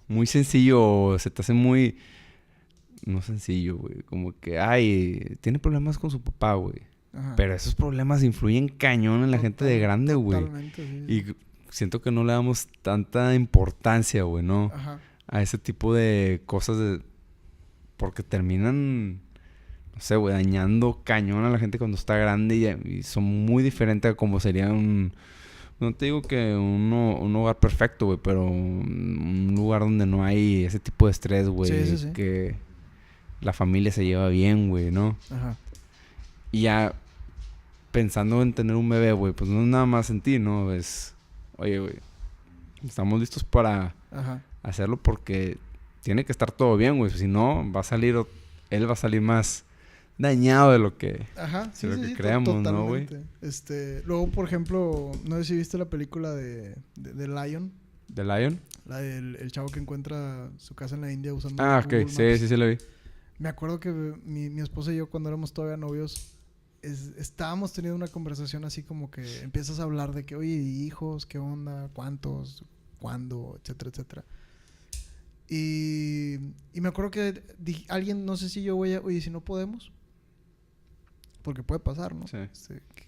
muy sencillo, se te hace muy, no sencillo, güey. Como que, ay, tiene problemas con su papá, güey. Ajá. Pero esos problemas influyen cañón en la gente de grande, güey. Totalmente, sí, sí. Y siento que no le damos tanta importancia, güey, ¿no? Ajá. A ese tipo de cosas porque terminan, no sé, güey, dañando cañón a la gente cuando está grande y son muy diferentes a como sería no te digo que un hogar perfecto, güey, pero un lugar donde no hay ese tipo de estrés, güey. Sí, sí, sí. Que la familia se lleva bien, güey, ¿no? Ajá. Y ya pensando en tener un bebé, güey, pues no es nada más en ti, ¿no? Oye, güey, estamos listos para Ajá. hacerlo porque tiene que estar todo bien, güey. Si no, él va a salir más dañado de lo que, Ajá, sí, de lo sí, que sí, creemos, ¿no, güey? totalmente. Luego, por ejemplo, no sé si viste la película de Lion, ¿The Lion? la del el chavo que encuentra su casa en la India usando Ah, Google ok. Sí, Maps. sí, sí lo vi. Me acuerdo que mi esposa y yo, cuando éramos todavía novios, estábamos teniendo una conversación así como que empiezas a hablar de que, oye, hijos, ¿qué onda? ¿Cuántos? ¿Cuándo? Etcétera, etcétera. Y me acuerdo que alguien, no sé si yo voy a, oye, si no podemos, porque puede pasar, ¿no? Sí.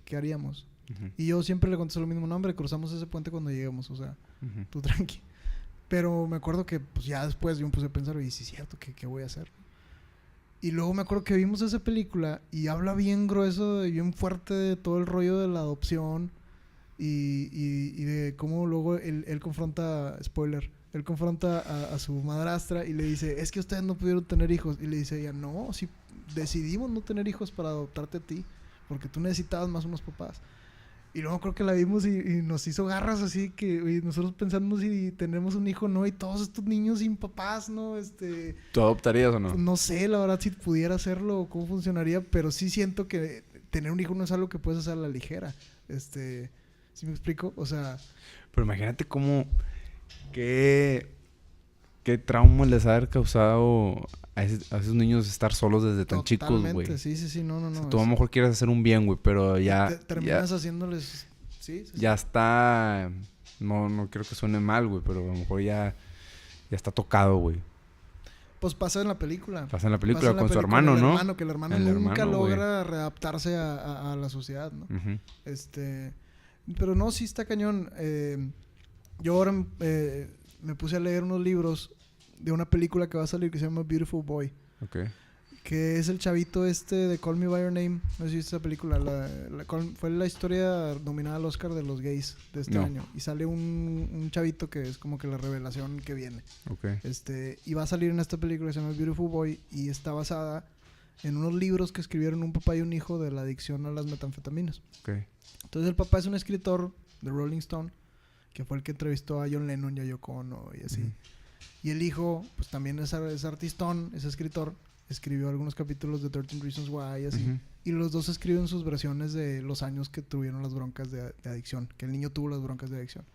¿Qué haríamos? Uh-huh. Y yo siempre le contesté lo mismo, no, hombre, cruzamos ese puente cuando lleguemos, o sea, Uh-huh. tú tranqui. Pero me acuerdo que pues ya después yo me puse a pensar, oye, sí es cierto, ¿qué voy a hacer? Y luego me acuerdo que vimos esa película y habla bien grueso y bien fuerte de todo el rollo de la adopción y de cómo luego él confronta, spoiler, él confronta a su madrastra y le dice, es que ustedes no pudieron tener hijos. Y le dice ella, no, si decidimos no tener hijos para adoptarte a ti, porque tú necesitabas más unos papás. Y luego creo que la vimos y nos hizo garras así que oye, nosotros pensando si tenemos un hijo, ¿no? Y todos estos niños sin papás, ¿no? ¿Tú adoptarías o no? No sé, la verdad, si pudiera hacerlo, cómo funcionaría, pero sí siento que tener un hijo no es algo que puedes hacer a la ligera. ¿Sí me explico? O sea... Pero imagínate qué trauma les ha causado a esos niños estar solos desde tan chicos, güey. Sí, no. O sea, tú a lo mejor quieres hacer un bien, güey, pero ya... terminas haciéndoles... Sí. Ya está... No quiero que suene mal, güey, pero a lo mejor ya está tocado, güey. Pues pasa en la película. Pasa en la película con su hermano, ¿no? Que el hermano nunca logra readaptarse a la sociedad, ¿no? Uh-huh. Pero no, sí está cañón. Yo ahora me puse a leer unos libros de una película que va a salir que se llama Beautiful Boy. Okay. Que es el chavito de Call Me By Your Name. No sé si viste esa película. Fue la historia nominada al Oscar de los gays de este año. Y sale un chavito que es como que la revelación que viene. Okay. Y va a salir en esta película que se llama Beautiful Boy. Y está basada en unos libros que escribieron un papá y un hijo de la adicción a las metanfetaminas. Okay. Entonces el papá es un escritor de Rolling Stone, que fue el que entrevistó a John Lennon y a Yoko Ono y así. Uh-huh. Y el hijo, pues también es artistón, es escritor. Escribió algunos capítulos de 13 Reasons Why y así. Uh-huh. Y los dos escriben sus versiones de los años que tuvieron las broncas de adicción. Que el niño tuvo las broncas de adicción.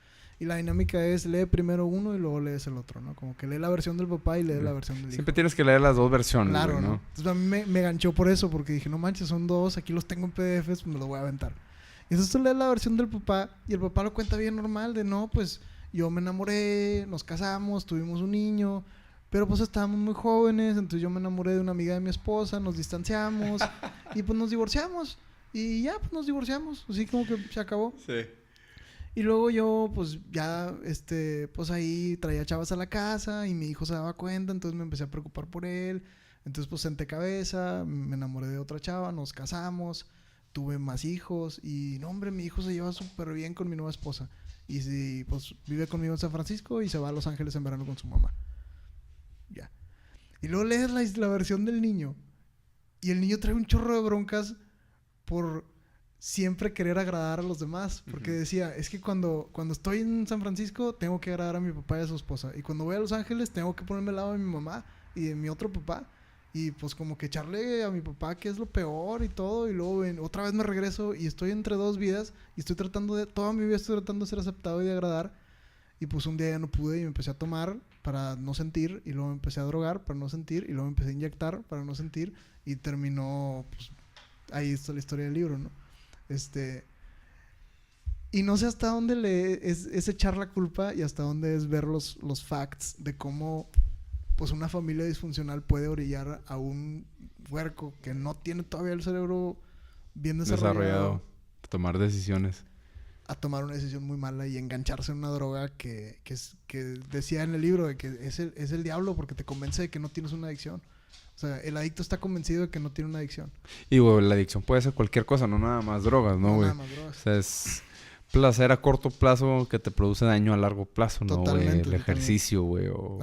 Y la dinámica es, lee primero uno y luego lees el otro, ¿no? Como que lee la versión del papá y lee la versión del hijo. Siempre tienes que leer las dos versiones, claro, güey, ¿no? Entonces a mí me ganchó por eso, porque dije, no manches, son dos, aquí los tengo en PDFs, pues me los voy a aventar. Y entonces tú lees la versión del papá y el papá lo cuenta bien normal, de no, pues yo me enamoré, nos casamos, tuvimos un niño, pero pues estábamos muy jóvenes, entonces yo me enamoré de una amiga de mi esposa, nos distanciamos y pues nos divorciamos. Y ya, pues nos divorciamos, así como que se acabó. Sí. Y luego yo, pues ya, pues ahí traía chavas a la casa y mi hijo se daba cuenta, entonces me empecé a preocupar por él. Entonces pues senté cabeza, me enamoré de otra chava, nos casamos, tuve más hijos y no, hombre, mi hijo se lleva súper bien con mi nueva esposa. Y pues vive conmigo en San Francisco y se va a Los Ángeles en verano con su mamá. Ya. Y luego lees la versión del niño y el niño trae un chorro de broncas por siempre querer agradar a los demás, porque decía, es que cuando estoy en San Francisco tengo que agradar a mi papá y a su esposa, y cuando voy a Los Ángeles tengo que ponerme al lado de mi mamá y de mi otro papá, y pues como que echarle a mi papá que es lo peor y todo, y luego otra vez me regreso y estoy entre dos vidas y toda mi vida estoy tratando de ser aceptado y de agradar, Y pues un día ya no pude y me empecé a tomar para no sentir. Y luego me empecé a drogar para no sentir. Y luego me empecé a inyectar para no sentir. Y terminó, pues, ahí está la historia del libro, ¿no? Y no sé hasta dónde es echar la culpa y hasta dónde es ver los facts de cómo pues una familia disfuncional puede orillar a un huerco que no tiene todavía el cerebro bien desarrollado tomar decisiones. A tomar una decisión muy mala y engancharse en una droga que decía en el libro de que es el diablo porque te convence de que no tienes una adicción. O sea, el adicto está convencido de que no tiene una adicción. Y, güey, la adicción puede ser cualquier cosa, no nada más drogas, ¿no, güey? No nada más drogas. O sea, es placer a corto plazo que te produce daño a largo plazo, ¿no, güey? El ejercicio, güey, o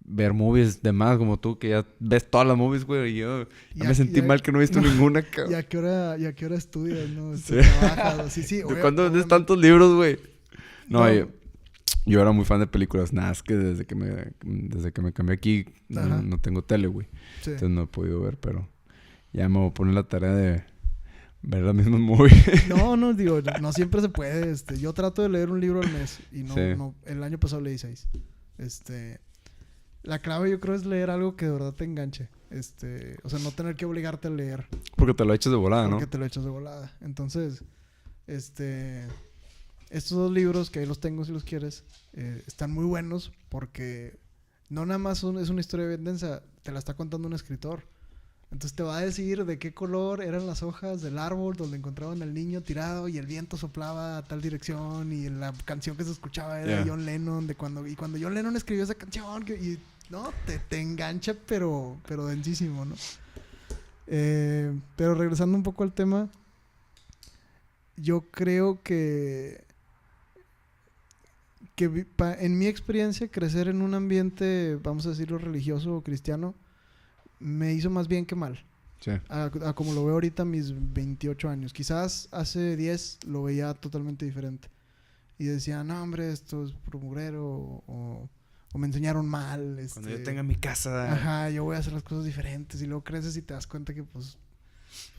ver movies de más como tú, que ya ves todas las movies, güey, y yo ya me sentí mal que no he visto ninguna, cabrón. ¿Y a qué hora estudias, no? Sí. Trabajas, sí. ¿De cuándo ves tantos libros, güey? No. Yo era muy fan de películas. Nada, es que desde que me cambié aquí no tengo tele, güey. Sí. Entonces no he podido ver, pero ya me voy a poner la tarea de ver las mismas movies. No, digo, no siempre se puede. Yo trato de leer un libro al mes y no el año pasado leí 6. La clave yo creo es leer algo que de verdad te enganche. O sea, no tener que obligarte a leer. Porque te lo echas de volada, ¿no? Porque te lo echas de volada. Entonces, estos 2 libros, que ahí los tengo si los quieres, están muy buenos porque no nada más es una historia bien densa, te la está contando un escritor. Entonces te va a decir de qué color eran las hojas del árbol donde encontraban al niño tirado y el viento soplaba a tal dirección y la canción que se escuchaba era de John Lennon, cuando John Lennon escribió esa canción te engancha pero densísimo, ¿no? Pero regresando un poco al tema, yo creo que en mi experiencia crecer en un ambiente, vamos a decirlo, religioso o cristiano, me hizo más bien que mal. Sí. A como lo veo ahorita a mis 28 años. Quizás hace 10 lo veía totalmente diferente. Y decía, no, hombre, esto es puro mugrero o me enseñaron mal. Cuando yo tenga mi casa. Ajá, yo voy a hacer las cosas diferentes. Y luego creces y te das cuenta que pues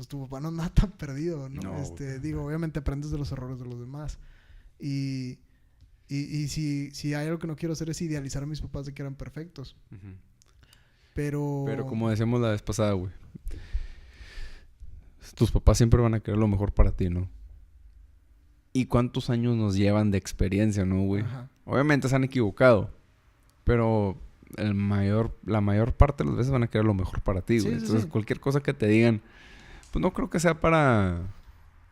tu papá no anda tan perdido, ¿no? Digo, obviamente aprendes de los errores de los demás. Y si hay algo que no quiero hacer es idealizar a mis papás de que eran perfectos. Uh-huh. Pero como decíamos la vez pasada, güey, tus papás siempre van a querer lo mejor para ti, ¿no? ¿Y cuántos años nos llevan de experiencia, no, güey? Obviamente se han equivocado, pero la mayor parte de las veces van a querer lo mejor para ti, güey. Entonces, cualquier cosa que te digan, pues no creo que sea para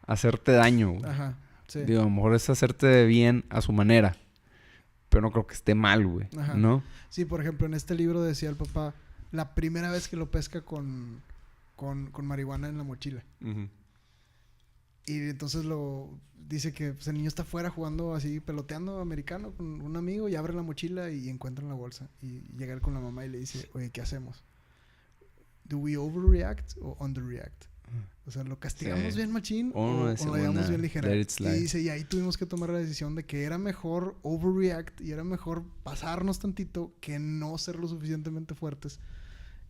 hacerte daño, güey. Ajá, sí. Digo, a lo mejor es hacerte bien a su manera, pero no creo que esté mal, güey, ¿no? Sí, por ejemplo, en este libro decía el papá, la primera vez que lo pesca con marihuana en la mochila. Uh-huh. Y entonces dice que pues, el niño está afuera jugando así, peloteando americano con un amigo y abre la mochila y encuentra la bolsa. Y llega él con la mamá y le dice, oye, ¿qué hacemos? ¿Do we overreact o underreact? O sea, ¿lo castigamos bien machín o lo llevamos bien ligera? Y dice, y ahí tuvimos que tomar la decisión de que era mejor overreact y era mejor pasarnos tantito que no ser lo suficientemente fuertes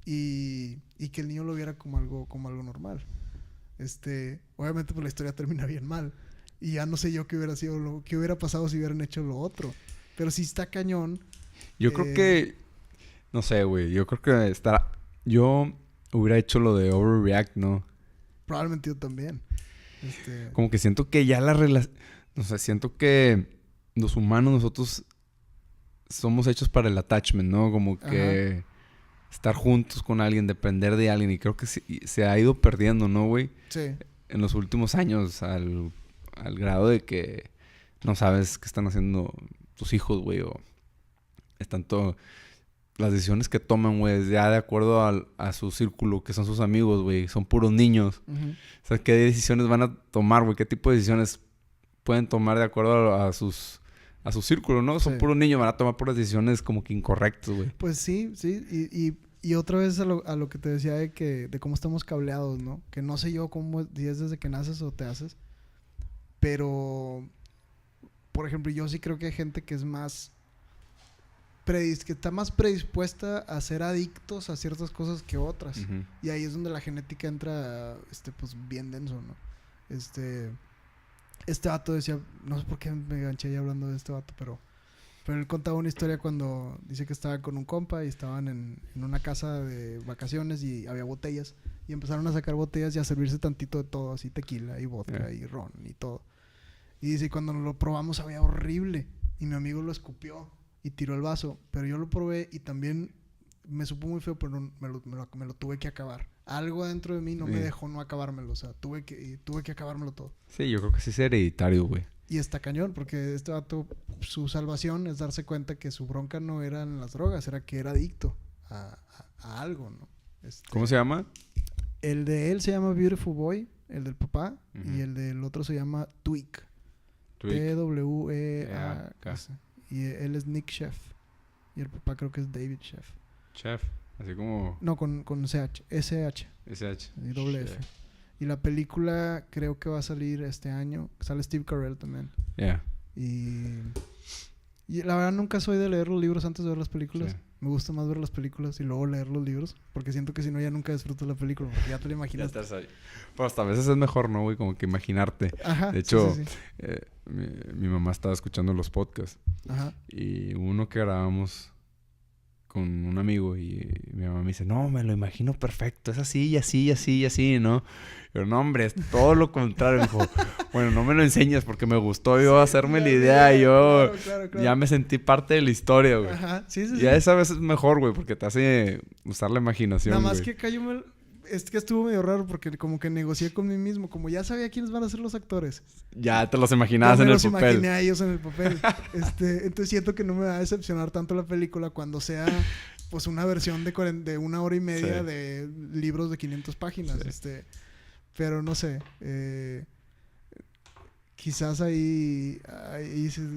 y que el niño lo viera como algo normal. Obviamente pues la historia termina bien mal y ya no sé yo qué hubiera pasado si hubieran hecho lo otro, pero sí está cañón. Yo creo que no sé, güey, yo creo que yo hubiera hecho lo de overreact, ¿no? Probablemente yo también. Como que siento que ya no sé, siento que los humanos nosotros somos hechos para el attachment, ¿no? Como que estar juntos con alguien, depender de alguien. Y creo que se ha ido perdiendo, ¿no, güey? Sí. En los últimos años, al grado de que no sabes qué están haciendo tus hijos, güey. O están las decisiones que toman, güey, ya de acuerdo a su círculo, que son sus amigos, güey. Son puros niños. Uh-huh. O sea, ¿qué decisiones van a tomar, güey? ¿Qué tipo de decisiones pueden tomar de acuerdo a su círculo, ¿no? Son puros niños, van a tomar puras decisiones como que incorrectas, güey. Pues sí. Y otra vez a lo que te decía de cómo estamos cableados, ¿no? Que no sé yo cómo es desde que naces o te haces. Pero, por ejemplo, yo sí creo que hay gente que es más... que está más predispuesta a ser adictos a ciertas cosas que otras. Uh-huh. Y ahí es donde la genética entra, pues bien denso, ¿no? Este vato decía, no sé por qué me enganché ahí hablando de este vato, pero él contaba una historia cuando dice que estaba con un compa y estaban en una casa de vacaciones y había botellas. Y empezaron a sacar botellas y a servirse tantito de todo, así tequila y vodka y ron y todo. Y dice, cuando lo probamos sabía horrible. Y mi amigo lo escupió y tiró el vaso. Pero yo lo probé y también me supo muy feo, pero me lo tuve que acabar. Algo dentro de mí no me dejó no acabármelo. O sea, tuve que acabármelo todo. Sí, yo creo que sí es hereditario, güey. Y está cañón, porque este vato, su salvación es darse cuenta que su bronca no eran las drogas, era que era adicto a algo, ¿no? ¿Cómo se llama? El de él se llama Beautiful Boy, el del papá, y el del otro se llama Tweak. T-W-E-A-K. Y él es Nick Sheff. Y el papá creo que es David Sheff. Chef, así como... No, con SH. SH. SH. Y doble F. Y la película creo que va a salir este año. Sale Steve Carell también. Yeah. Y la verdad nunca soy de leer los libros antes de ver las películas. Sí. Me gusta más ver las películas y luego leer los libros. Porque siento que si no ya nunca disfruto la película. Porque ya te la imaginas. Pues hasta a veces es mejor, ¿no, güey? Como que imaginarte. Ajá. De hecho, sí. mi mamá estaba escuchando los podcasts. Ajá. Y uno que grabamos con un amigo y mi mamá me dice, no, me lo imagino perfecto. Es así y así y así y así, ¿no? Pero no, hombre, es todo lo contrario. Me dijo, bueno, no me lo enseñas porque me gustó yo hacerme la idea. Y yo claro. ya me sentí parte de la historia, güey. Ajá. Sí. Y a esa vez es mejor, güey, porque te hace usar la imaginación, Nada más güey. que acá es que estuvo medio raro porque como que negocié con mí mismo. Como ya sabía quiénes van a ser los actores. Ya te los imaginabas en el papel. Ya me los imaginé a ellos en el papel. Entonces siento que no me va a decepcionar tanto la película cuando sea pues una versión de 1 hora y media de libros de 500 páginas. Sí. Pero no sé. Quizás ahí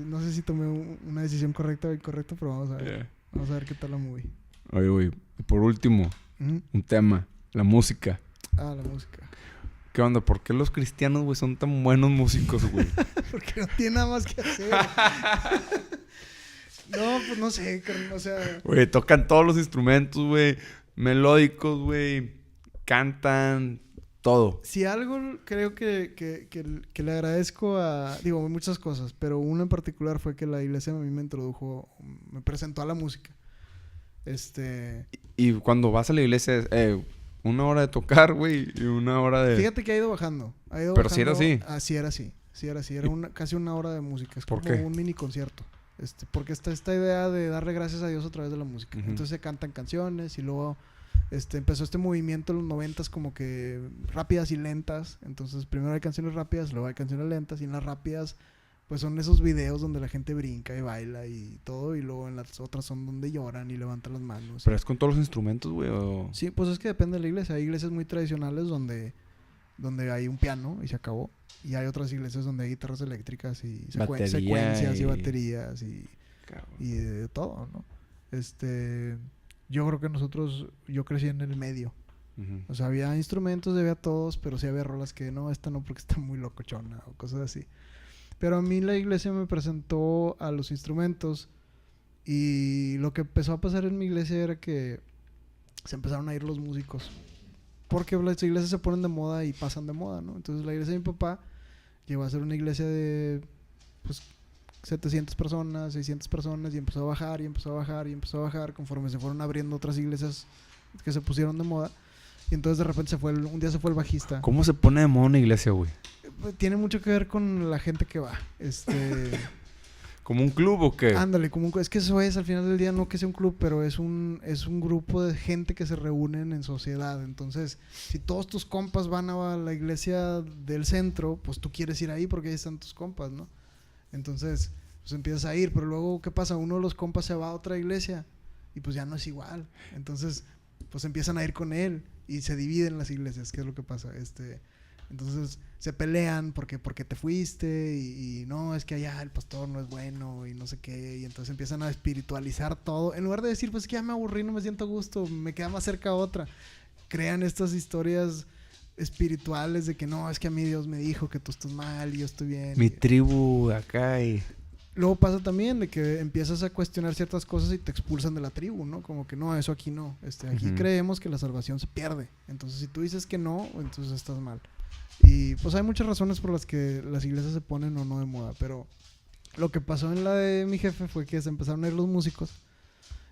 no sé si tomé una decisión correcta o incorrecta, pero vamos a ver. Yeah. Vamos a ver qué tal la movie. Oye, güey. Por último, un tema. La música. La música. ¿Qué onda? ¿Por qué los cristianos, güey, son tan buenos músicos, güey? Porque no tiene nada más que hacer. No, pues no sé, o sea... Güey, tocan todos los instrumentos, güey. Melódicos, güey. Cantan... Todo. Si algo creo que le agradezco a... Digo, muchas cosas. Pero una en particular fue que la iglesia a mí me introdujo... Me presentó a la música. Y cuando vas a la iglesia... 1 hora de tocar, güey. Y 1 hora de... Fíjate que ha ido bajando. Pero si era así. Sí era así. Era casi 1 hora de música. Es como un mini concierto. Porque está esta idea de darle gracias a Dios a través de la música. Entonces se cantan canciones y luego empezó este movimiento en los 90s como que rápidas y lentas. Entonces primero hay canciones rápidas, luego hay canciones lentas y en las rápidas pues son esos videos donde la gente brinca y baila y todo, y luego en las otras son donde lloran y levantan las manos. ¿Pero es con todos los instrumentos, güey? ¿O? Sí, pues es que depende de la iglesia. Hay iglesias muy tradicionales donde hay un piano y se acabó. Y hay otras iglesias donde hay guitarras eléctricas y secuencias y baterías y de todo, ¿no? Yo creo que yo crecí en el medio. Uh-huh. O sea, había instrumentos, había todos, pero sí había rolas que no, esta no porque está muy locochona o cosas así. Pero a mí la iglesia me presentó a los instrumentos y lo que empezó a pasar en mi iglesia era que se empezaron a ir los músicos. Porque las iglesias se ponen de moda y pasan de moda, ¿no? Entonces la iglesia de mi papá llegó a ser una iglesia de pues 700 personas, 600 personas y empezó a bajar y empezó a bajar y empezó a bajar conforme se fueron abriendo otras iglesias que se pusieron de moda. Y entonces de repente un día se fue el bajista. ¿Cómo se pone de moda una iglesia, güey? Tiene mucho que ver con la gente que va. ¿Como un club o qué? Ándale, es que eso es al final del día, no que sea un club, pero es un grupo de gente que se reúnen en sociedad. Entonces, si todos tus compas van a la iglesia del centro, pues tú quieres ir ahí porque ahí están tus compas, ¿no? Entonces, pues empiezas a ir, pero luego, ¿qué pasa? Uno de los compas se va a otra iglesia y pues ya no es igual. Entonces, pues empiezan a ir con él y se dividen las iglesias, ¿qué es lo que pasa? Entonces se pelean porque te fuiste y no, es que allá el pastor no es bueno y no sé qué, y entonces empiezan a espiritualizar todo, en lugar de decir, pues que ya me aburrí, no me siento a gusto, me queda más cerca a otra. Crean estas historias espirituales de que no, es que a mí Dios me dijo que tú estás mal y yo estoy bien. Mi tribu acá y... Luego pasa también de que empiezas a cuestionar ciertas cosas y te expulsan de la tribu, ¿no? Como que no, eso aquí no. Aquí creemos que la salvación se pierde. Entonces, si tú dices que no, entonces estás mal. Y pues hay muchas razones por las que las iglesias se ponen o no de moda, pero lo que pasó en la de mi jefe fue que se empezaron a ir los músicos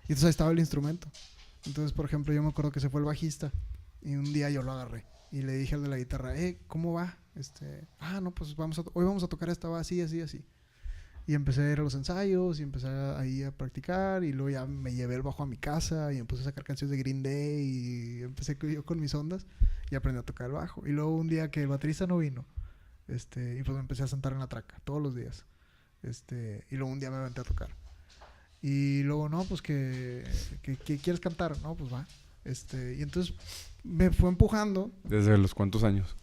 y entonces ahí estaba el instrumento. Entonces, por ejemplo, yo me acuerdo que se fue el bajista y un día yo lo agarré y le dije al de la guitarra, ¿cómo va? No, pues hoy vamos a tocar esta, va así, así, así. Y empecé a ir a los ensayos y empecé ahí a practicar y luego ya me llevé el bajo a mi casa y empecé a sacar canciones de Green Day y empecé yo con mis ondas y aprendí a tocar el bajo. Y luego un día que el baterista no vino, y pues me empecé a sentar en la traca todos los días. Y luego un día me aventé a tocar. Y luego, no, pues que quieres cantar, no, pues va. Y entonces me fue empujando. ¿Desde los cuántos años?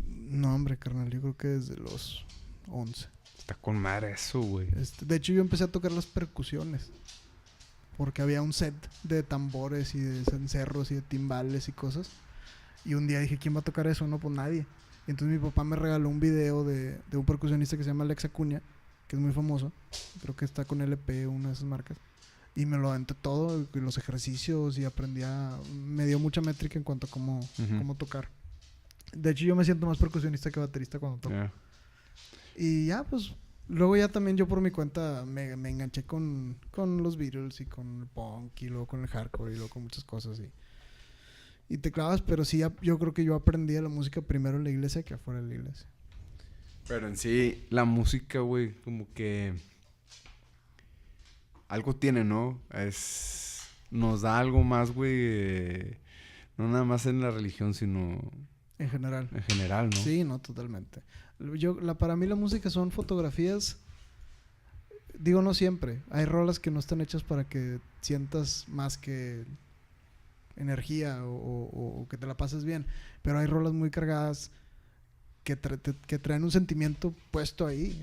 No, hombre, carnal, yo creo que desde los 11. Está con madre eso, güey. De hecho, yo empecé a tocar las percusiones. Porque había un set de tambores y de cencerros y de timbales y cosas. Y un día dije, ¿quién va a tocar eso? No, pues nadie. Y entonces mi papá me regaló un video de un percusionista que se llama Alex Acuña, que es muy famoso. Creo que está con LP, una de esas marcas. Y me lo aventé todo, los ejercicios, y me dio mucha métrica en cuanto a cómo tocar. De hecho, yo me siento más percusionista que baterista cuando toco. Yeah. Y ya, pues, luego ya también yo por mi cuenta me enganché con los Beatles y con el punk y luego con el hardcore y luego con muchas cosas y te clavas, pero sí, yo creo que yo aprendí la música primero en la iglesia que afuera de la iglesia. Pero en sí, la música, güey, como que algo tiene, ¿no? Nos da algo más, güey, no nada más en la religión, sino... En general. En general, ¿no? Sí, no, totalmente. Para mí la música son fotografías, digo no siempre, hay rolas que no están hechas para que sientas más que energía o que te la pases bien, pero hay rolas muy cargadas que traen un sentimiento puesto ahí,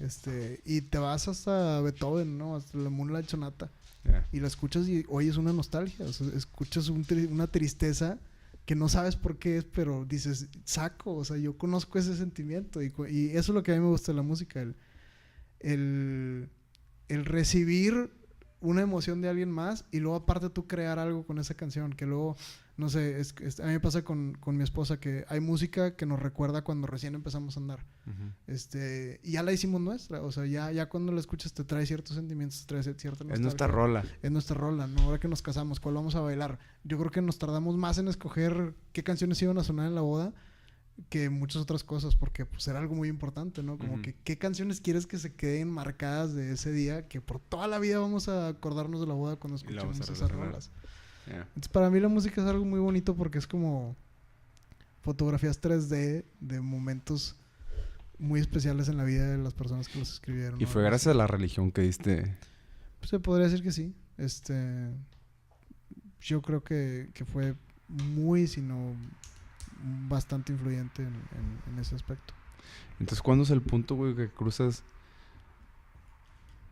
y te vas hasta Beethoven, ¿no? Hasta la Moonlight Sonata, yeah. Y la escuchas y oyes una nostalgia, o sea, escuchas una tristeza que no sabes por qué es, pero dices, o sea, yo conozco ese sentimiento y eso es lo que a mí me gusta de la música, el recibir una emoción de alguien más y luego aparte tú crear algo con esa canción, que luego, no sé, a mí me pasa con mi esposa que hay música que nos recuerda cuando recién empezamos a andar. Uh-huh. Y ya la hicimos nuestra, o sea, ya cuando la escuchas te trae ciertos sentimientos, te trae cierta nostalgia. Es nuestra rola. Es nuestra rola, ¿no? Ahora que nos casamos, ¿cuál vamos a bailar? Yo creo que nos tardamos más en escoger qué canciones iban a sonar en la boda que muchas otras cosas, porque pues era algo muy importante, ¿no? Como que qué canciones quieres que se queden marcadas de ese día, que por toda la vida vamos a acordarnos de la boda cuando escuchemos esas rolas. Yeah. Entonces para mí la música es algo muy bonito porque es como fotografías 3D de momentos muy especiales en la vida de las personas que los escribieron. Y fue gracias a la religión que diste. Pues se podría decir que sí. Yo creo que fue muy, sino bastante influyente en ese aspecto. Entonces, ¿cuándo es el punto, güey, que cruzas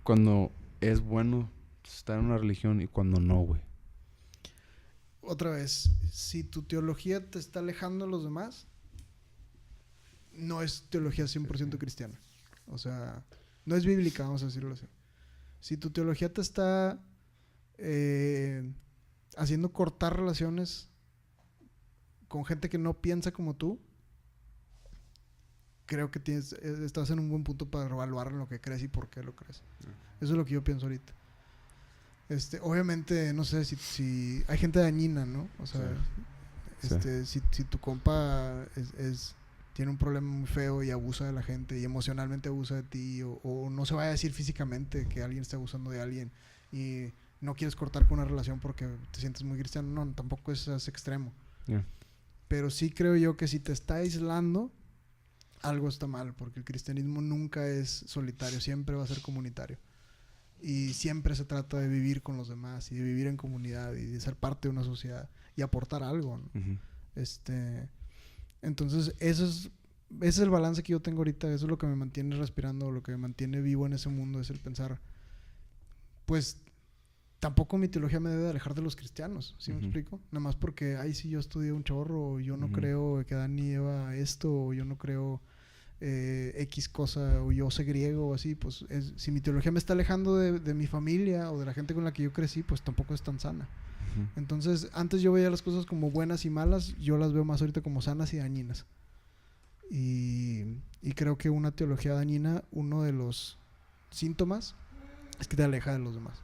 cuando es bueno estar en una religión y cuando no, güey? Otra vez, si tu teología te está alejando de los demás, no es teología 100% cristiana. O sea, no es bíblica, vamos a decirlo así. Si tu teología te está haciendo cortar relaciones con gente que no piensa como tú, creo que estás en un buen punto para evaluar lo que crees y por qué lo crees. Eso es lo que yo pienso ahorita. Obviamente, no sé si hay gente dañina, ¿no? O sea, sí. Si tu compa tiene un problema muy feo y abusa de la gente y emocionalmente abusa de ti, o no se vaya a decir físicamente que alguien está abusando de alguien y no quieres cortar con una relación porque te sientes muy cristiano, no, tampoco es extremo. Yeah. Pero sí creo yo que si te está aislando, algo está mal, porque el cristianismo nunca es solitario, siempre va a ser comunitario. Y siempre se trata de vivir con los demás y de vivir en comunidad y de ser parte de una sociedad y aportar algo, ¿no? Uh-huh. Entonces, ese es el balance que yo tengo ahorita, eso es lo que me mantiene respirando, lo que me mantiene vivo en ese mundo, es el pensar, pues, tampoco mi teología me debe de alejar de los cristianos, ¿sí me explico? Nada más porque, sí, yo estudié un chorro, o yo no creo que Adán y Eva esto, o yo no creo X cosa, o yo sé griego, o así, pues, si mi teología me está alejando de mi familia, o de la gente con la que yo crecí, pues tampoco es tan sana. Entonces, antes yo veía las cosas como buenas y malas, yo las veo más ahorita como sanas y dañinas. Y creo que una teología dañina, uno de los síntomas es que te aleja de los demás.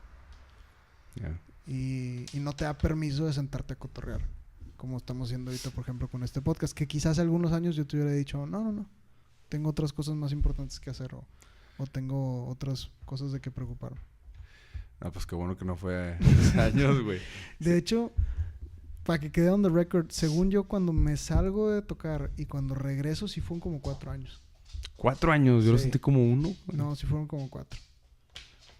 Yeah. Y no te da permiso de sentarte a cotorrear, como estamos haciendo ahorita, por ejemplo, con este podcast, que quizás hace algunos años yo te hubiera dicho, no, tengo otras cosas más importantes que hacer o tengo otras cosas de qué preocuparme. Ah, pues qué bueno que no fue hace años, güey. De hecho, para que quede on the record, según yo, cuando me salgo de tocar y cuando regreso, sí fueron como 4 años. 4 años, yo lo Sí. sentí como 1. No, sí fueron como 4.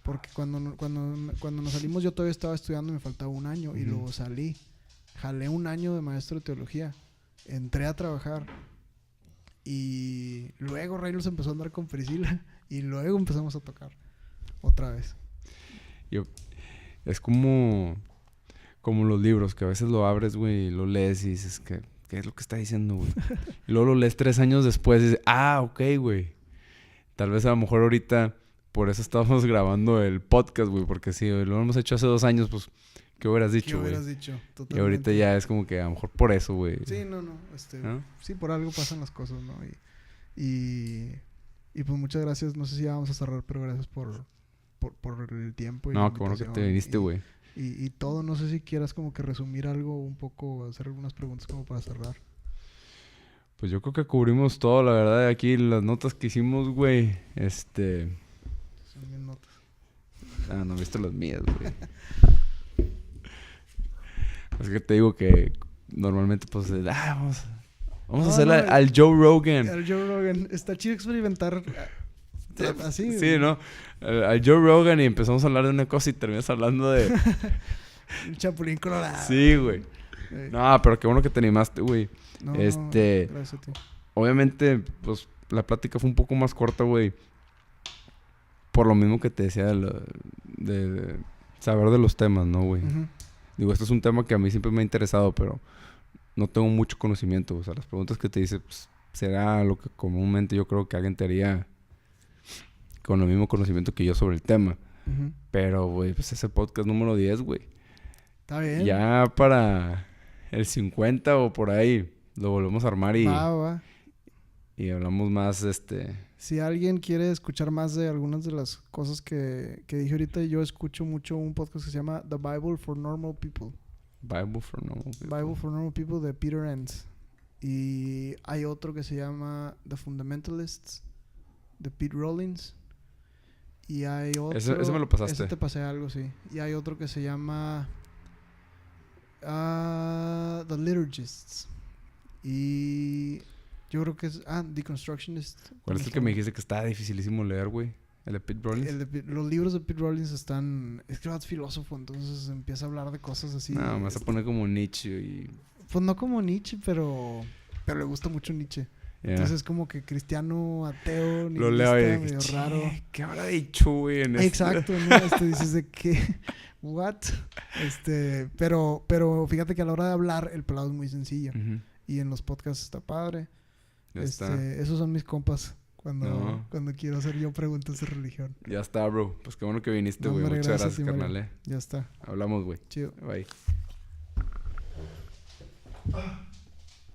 Porque cuando nos salimos yo todavía estaba estudiando y me faltaba 1 año. Y Ujú. luego salí. Jalé 1 año de maestro de teología. Entré a trabajar. Y luego Reynolds empezó a andar con Priscila. Y luego empezamos a tocar. Otra vez. Es como los libros, que a veces lo abres, güey, y lo lees y dices, ¿qué es lo que está diciendo, güey? Y luego lo lees 3 años después y dices, ok, güey. Tal vez a lo mejor ahorita, por eso estábamos grabando el podcast, güey, porque si lo hemos hecho hace 2 años, pues, ¿qué hubieras dicho, ¿Qué güey? hubieras dicho? Y Totalmente. ahorita ya es como que a lo mejor por eso, güey. Sí, no. ¿No? Sí, por algo pasan las cosas, ¿no? Y pues muchas gracias. No sé si ya vamos a cerrar, pero gracias por el tiempo. Y No, la qué bueno que te invitación viniste, güey. Y todo. No sé si quieras como que resumir algo un poco, hacer algunas preguntas como para cerrar. Pues yo creo que cubrimos todo, la verdad, aquí las notas que hicimos, güey. Son mis notas. No viste las mías, güey. Es que te digo que normalmente, pues, vamos a hacer al Joe Rogan. Al Joe Rogan. Está chido experimentar así. Sí, ¿no? Al Joe Rogan y empezamos a hablar de una cosa y terminas hablando de... Un chapulín colorado. Sí, güey. No, pero qué bueno que te animaste, güey. No, gracias a ti. Obviamente, pues, la plática fue un poco más corta, güey. Por lo mismo que te decía de saber de los temas, ¿no, güey? Uh-huh. Digo, este es un tema que a mí siempre me ha interesado, pero no tengo mucho conocimiento. O sea, las preguntas que te hice, pues, será lo que comúnmente yo creo que alguien te haría con el mismo conocimiento que yo sobre el tema. Uh-huh. Pero, güey, pues ese podcast número 10, güey. Está bien. Ya para el 50 o por ahí lo volvemos a armar y hablamos más, Si alguien quiere escuchar más de algunas de las cosas que dije ahorita, yo escucho mucho un podcast que se llama The Bible for Normal People. Bible for Normal People. Bible for Normal People de Peter Enns. Y hay otro que se llama The Fundamentalists de Pete Rollins. Y hay otro... Ese me lo pasaste. Ese te pasé algo, sí. Y hay otro que se llama The Liturgists. Y yo creo que es... Deconstructionist. ¿Cuál es el que me dijiste que estaba dificilísimo leer, güey? ¿El de Pete Rollins? Los libros de Pete Rollins están... Es que es filósofo, entonces empieza a hablar de cosas así. No, me vas a poner como Nietzsche y... Pues no como Nietzsche, pero le gusta mucho Nietzsche. Yeah. Entonces es como que cristiano, ateo, lo leo y medio raro. ¿Qué habrá dicho, güey? Exacto, ¿no? Dices de que... ¿What? Pero fíjate que a la hora de hablar, el pelado es muy sencillo. Uh-huh. Y en los podcasts está padre. Ya está. Esos son mis compas. Cuando quiero hacer yo preguntas de religión. Ya está, bro. Pues qué bueno que viniste, güey. Muchas gracias, carnal. Ya está. Hablamos, güey. Chido. Bye.